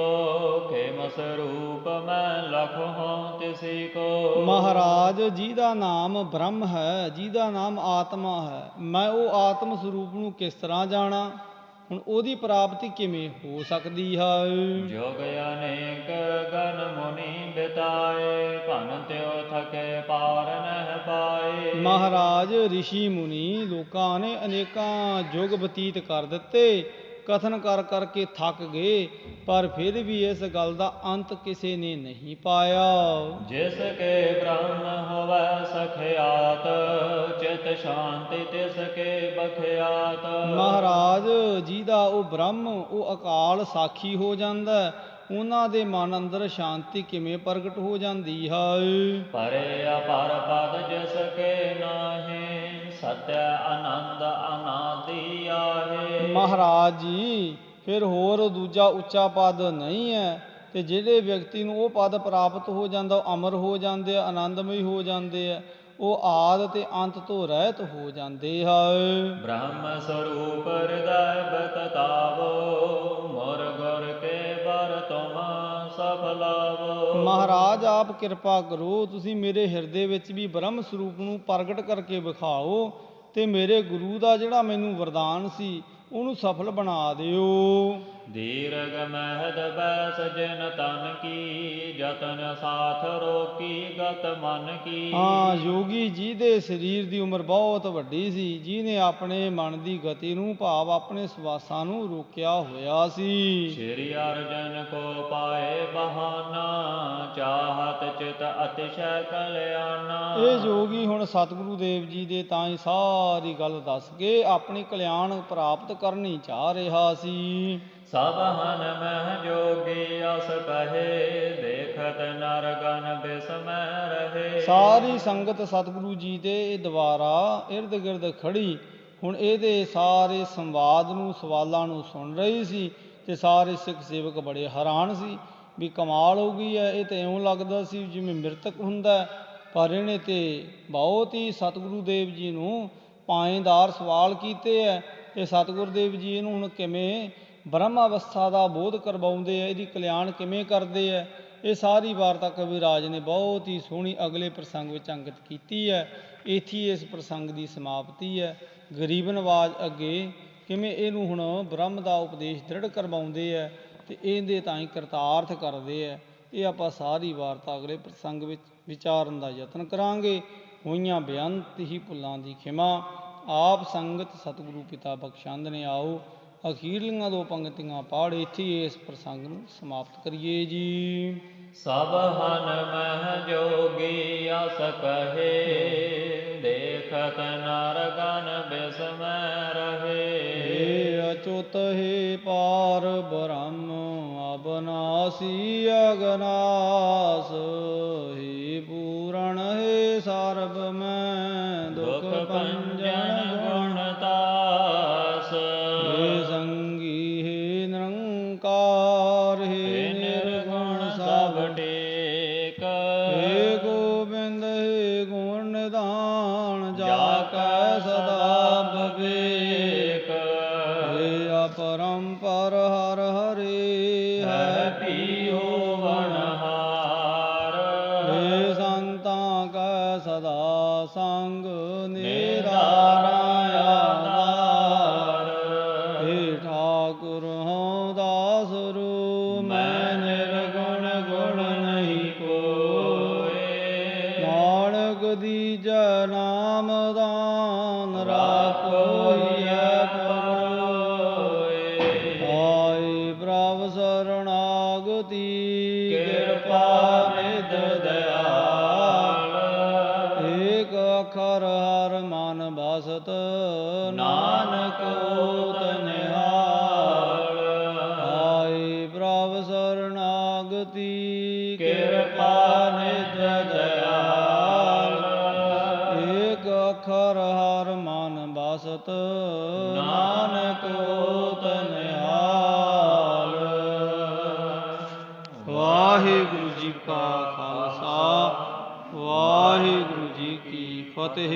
ਖੇਮ ਸਰੂਪ ਮੈਂ ਲਖਹੁ ਤਿਸੀ ਕੋ। ਮਹਾਰਾਜ ਜਿਹਦਾ ਨਾਮ ਬ੍ਰਹਮ ਹੈ, ਜਿਹਦਾ ਨਾਮ ਆਤਮਾ ਹੈ, ਮੈਂ ਉਹ ਆਤਮ ਸਰੂਪ ਨੂੰ ਕਿਸ ਤਰ੍ਹਾਂ ਜਾਣਾ। ਹੁਣ ਉਹਦੀ ਪ੍ਰਾਪਤੀ ਕਿਵੇਂ ਹੋ ਸਕਦੀ ਹੈ। ਜੋਗ ਅਨੇਕ ਗਨ ਮੁਨੀ ਬਿਤਾਏ, ਭਨ ਤਿਉ ਥਕੇ ਪਾਰ ਨਹਿ ਪਾਏ। ਮਹਾਰਾਜ ਰਿਸ਼ੀ ਮੁਨੀ ਲੋਕਾਂ ਨੇ ਅਨੇਕਾਂ ਯੁੱਗ ਬਤੀਤ ਕਰ ਦਿੱਤੇ, ਕਥਨ ਕਰ ਕਰਕੇ ਥੱਕ ਗਏ, ਪਰ ਫਿਰ ਵੀ ਇਸ ਗੱਲ ਦਾ ਅੰਤ ਕਿਸੇ ਨੇ ਨਹੀਂ ਪਾਇਆ। ਜਿਸ ਕੇ ਬ੍ਰਹਮ ਹੋਵੈ ਸਖਿਆਤ, ਚਿਤ ਸ਼ਾਂਤੀ ਤਿਸ ਕੇ ਬਖਿਆਤ। ਮਹਾਰਾਜ ਜਿਹਦਾ ਉਹ ਬ੍ਰਹਮ ਉਹ ਅਕਾਲ ਸਾਖੀ ਹੋ ਜਾਂਦਾ, ਉਹਨਾਂ ਦੇ ਮਨ ਅੰਦਰ ਸ਼ਾਂਤੀ ਕਿਵੇਂ ਪ੍ਰਗਟ ਹੋ ਜਾਂਦੀ ਹੈ। ਪਰੇ ਅਪਰ ਪਦ ਜਿਸ ਕੇ ਨਾਹੀਂ, ਸਤਿ ਆਨੰਦ ਅਨਾਦਿ ਆਹੇ। ਮਹਾਰਾਜ ਜੀ ਫਿਰ ਹੋਰ ਦੂਜਾ ਉੱਚਾ ਪਦ ਨਹੀਂ ਹੈ, ਤੇ ਜਿਹੜੇ ਵਿਅਕਤੀ ਨੂੰ ਉਹ ਪਦ ਪ੍ਰਾਪਤ ਹੋ ਜਾਂਦਾ ਉਹ ਅਮਰ ਹੋ ਜਾਂਦੇ ਆ, ਆਨੰਦਮਈ ਹੋ ਜਾਂਦੇ ਆ, ਉਹ ਆਦਿ ਤੇ ਅੰਤ ਤੋਂ ਰਹਿਤ ਹੋ ਜਾਂਦੇ ਹਨ। ਬ੍ਰਹਮ ਸਰੂਪ ਹਿਰਦੈ ਬਤਤਾਵੋ, ਮੁਰ ਗੁਰ ਕੇ ਬਰ ਤੁਮ ਸਫਲਾਵੋ। ਮਹਾਰਾਜ ਆਪ ਕਿਰਪਾ ਕਰੋ, ਤੁਸੀਂ ਮੇਰੇ ਹਿਰਦੇ ਵਿੱਚ ਵੀ ਬ੍ਰਹਮ ਸਰੂਪ ਨੂੰ ਪ੍ਰਗਟ ਕਰਕੇ ਵਿਖਾਓ ਤੇ ਮੇਰੇ ਗੁਰੂ ਦਾ ਜਿਹੜਾ ਮੈਨੂੰ ਵਰਦਾਨ ਸੀ ਉਹਨੂੰ ਸਫਲ ਬਣਾ ਦਿਓ। ਦੀਰਘ ਮਹਿਦ ਬੈਸ ਜਿਨ ਤਨ ਕੀ, ਜਤਨ ਸਾਥ ਰੋਕੀ ਗਤ ਮਨ ਕੀ। ਹਾਂ, ਯੋਗੀ ਜੀ ਦੇ ਸਰੀਰ ਦੀ ਉਮਰ ਬਹੁਤ ਵੱਡੀ ਸੀ, ਜਿਹਨੇ ਆਪਣੇ ਮਨ ਦੀ ਗਤੀ ਨੂੰ ਭਾਵ ਆਪਣੇ ਸਵਾਸਾਂ ਨੂੰ ਰੋਕਿਆ ਹੋਇਆ ਸੀ। ਸ਼੍ਰੀ ਅਰਜਨ ਕੋ ਪਾਏ ਬਹਾਨਾ, ਚਾਹਤ ਚਿਤ ਅਤਿਸ਼ੈ ਕਲਿਆਣਾ। ਇਹ ਯੋਗੀ ਹੁਣ ਸਤਿਗੁਰੂ ਦੇਵ ਜੀ ਦੇ ਤਾਂ ਹੀ ਸਾਰੀ ਗੱਲ ਦੱਸ ਕੇ ਆਪਣੀ ਕਲਿਆਣ ਪ੍ਰਾਪਤ ਕਰਨੀ ਚਾਹ ਰਿਹਾ ਸੀ। ਸਭ ਹਨ ਮਹਿ ਜੋਗੀ ਅਸ ਕਹੇ, ਦੇਖਤ ਨਰ ਗਨ ਬਿਸਮੈ ਰਹੇ। ਸਾਰੀ ਸੰਗਤ ਸਤਿਗੁਰੂ ਜੀ ਦੇ ਦੁਆਰਾ ਇਰਦ ਗਿਰਦ ਖੜੀ ਹੁਣ ਇਹਦੇ ਸਾਰੇ ਸੰਵਾਦ ਨੂੰ ਸਵਾਲਾਂ ਨੂੰ ਸੁਣ ਰਹੀ ਸੀ, ਤੇ ਸਾਰੇ ਸਿੱਖ ਸੇਵਕ ਬੜੇ ਹੈਰਾਨ ਸੀ ਵੀ ਕਮਾਲ ਹੋ ਗਈ ਹੈ। ਇਹ ਤਾਂ ਇਉਂ ਲੱਗਦਾ ਸੀ ਜਿਵੇਂ ਮ੍ਰਿਤਕ ਹੁੰਦਾ, ਪਰ ਇਹਨੇ ਤੇ ਬਹੁਤ ਹੀ ਸਤਿਗੁਰੂ ਦੇਵ ਜੀ ਨੂੰ ਪਾਏਦਾਰ ਸਵਾਲ ਕੀਤੇ ਹੈ। ਤੇ ਸਤਿਗੁਰੂ ਦੇਵ ਜੀ ਇਹਨੂੰ ਹੁਣ ਕਿਵੇਂ ਬ੍ਰਹਮ ਅਵਸਥਾ ਦਾ ਬੋਧ ਕਰਵਾਉਂਦੇ ਆ, ਇਹਦੀ ਕਲਿਆਣ ਕਿਵੇਂ ਕਰਦੇ ਹੈ, ਇਹ ਸਾਰੀ ਵਾਰਤਾ ਕਵਿਰਾਜ ਨੇ ਬਹੁਤ ਹੀ ਸੋਹਣੀ ਅਗਲੇ ਪ੍ਰਸੰਗ ਵਿੱਚ ਅੰਕਿਤ ਕੀਤੀ ਹੈ। ਇੱਥੇ ਇਸ ਪ੍ਰਸੰਗ ਦੀ ਸਮਾਪਤੀ ਹੈ। ਗਰੀਬ ਨਵਾਜ ਅੱਗੇ ਕਿਵੇਂ ਇਹਨੂੰ ਹੁਣ ਬ੍ਰਹਮ ਦਾ ਉਪਦੇਸ਼ ਦ੍ਰਿੜ ਕਰਵਾਉਂਦੇ ਹੈ ਤੇ ਇਹਦੇ ਤਾਂ ਹੀ ਕਰਤਾਰਥ ਕਰਦੇ ਹੈ। ਇਹ ਆਪਾਂ ਸਾਰੀ ਵਾਰਤਾ ਅਗਲੇ ਪ੍ਰਸੰਗ ਵਿੱਚ ਵਿਚਾਰਨ ਦਾ ਯਤਨ ਕਰਾਂਗੇ। ਹੋਈਆਂ ਬੇਅੰਤ ਹੀ ਭੁੱਲਾਂ ਦੀ ਖਿਮਾ, ਆਪ ਸੰਗਤ ਸਤਿਗੁਰੂ ਪਿਤਾ ਬਖਸ਼ੰਦ ਨੇ। ਆਓ ਅਖੀਰਲੀਆਂ ਦੋ ਪੰਕਤੀਆਂ ਪੜ੍ਹ ਇੱਥੇ ਇਸ ਪ੍ਰਸੰਗ ਨੂੰ ਸਮਾਪਤ ਕਰੀਏ ਜੀ। ਸਭ ਹਨ ਮਹਿ ਜੋਗੀ ਅਸ ਕਹੇ, ਦੇਖਤ ਨਰ ਗਨ ਬਿਸਮੈ ਰਹੇ। ਹੇ ਅਚੁਤ ਹੇ ਪਾਰ ਬ੍ਰਹਮ ਅਬਨਾਸੀ ਅਗਨਾਸ, ਹੇ ਪੂਰਨ ਹੇ ਸਰਬ ਮੈਂ ਦੁਖ ਭੰਜਨ ਗੁਣਤਾਸ। ਹੇ ਸੰਗੀ ਹੇ ਨਿਰੰਕਾਰ, ਹੇ ਨਿਰਗੁਣ ਸਭ ਟੇਕ। ਹੇ ਗੋਬਿੰਦ ਹੇ ਗੁਣ ਨਿਧਾਨ, ਜਾ ਕੈ ਸਦਾ ਵਿਵੇਕ। ਹੇ ਅਪਰੰਪਰ ਹਰ ਹਰੇ, ਹੈ ਭੀ ਹੋਵਨਹਾਰ। ਹੇ ਸੰਤਾਂ ਕੈ ਸਦਾ ਸੰਗ, ਨਿਰਾਰਾ ਆਧਾਰ। ਹੇ ਠਾਕੁਰ ਹਉ ਦਾਸ ਰੂ, ਮੈਂ ਨਿਰਗੁਣ ਗੁਣ ਨਹੀਂ ਕੋਇ। ਨਾਨਕ ਦੀਜੈ ਨਾਮ ਦਾਨ, ਰਾਖੋਹੀਐ ਪਰੋਇ। ਆਏ ਪ੍ਰਭ ਸਰਣਾਗਤੀ, ਕਿਰਪਾ ਨਿਧ ਦਇਆਲ। ਏਕ ਅੱਖਰ ਹਰ ਮਨ ਬਸਤ, ਨਾਨਕ ਹੋਤ ਨਿਹਾਲ। ਆਏ ਪ੍ਰਭ ਸਰਣਾਗਤੀ, ਕਿਰਪਾ ਨਿਧ ਦਇਆਲ। ਏਕ ਅੱਖਰ ਹਰ ਮਨ ਬਸਤ, ਨਾਨਕ ਹੋਤ ਨਿਹਾਲ। ਵਾਹਿਗੁਰੂ ਜੀ ਕਾ ਖਾਲਸਾ, ਵਾਹਿਗੁਰੂ ਜੀ ਕੀ ਫਤਿਹ।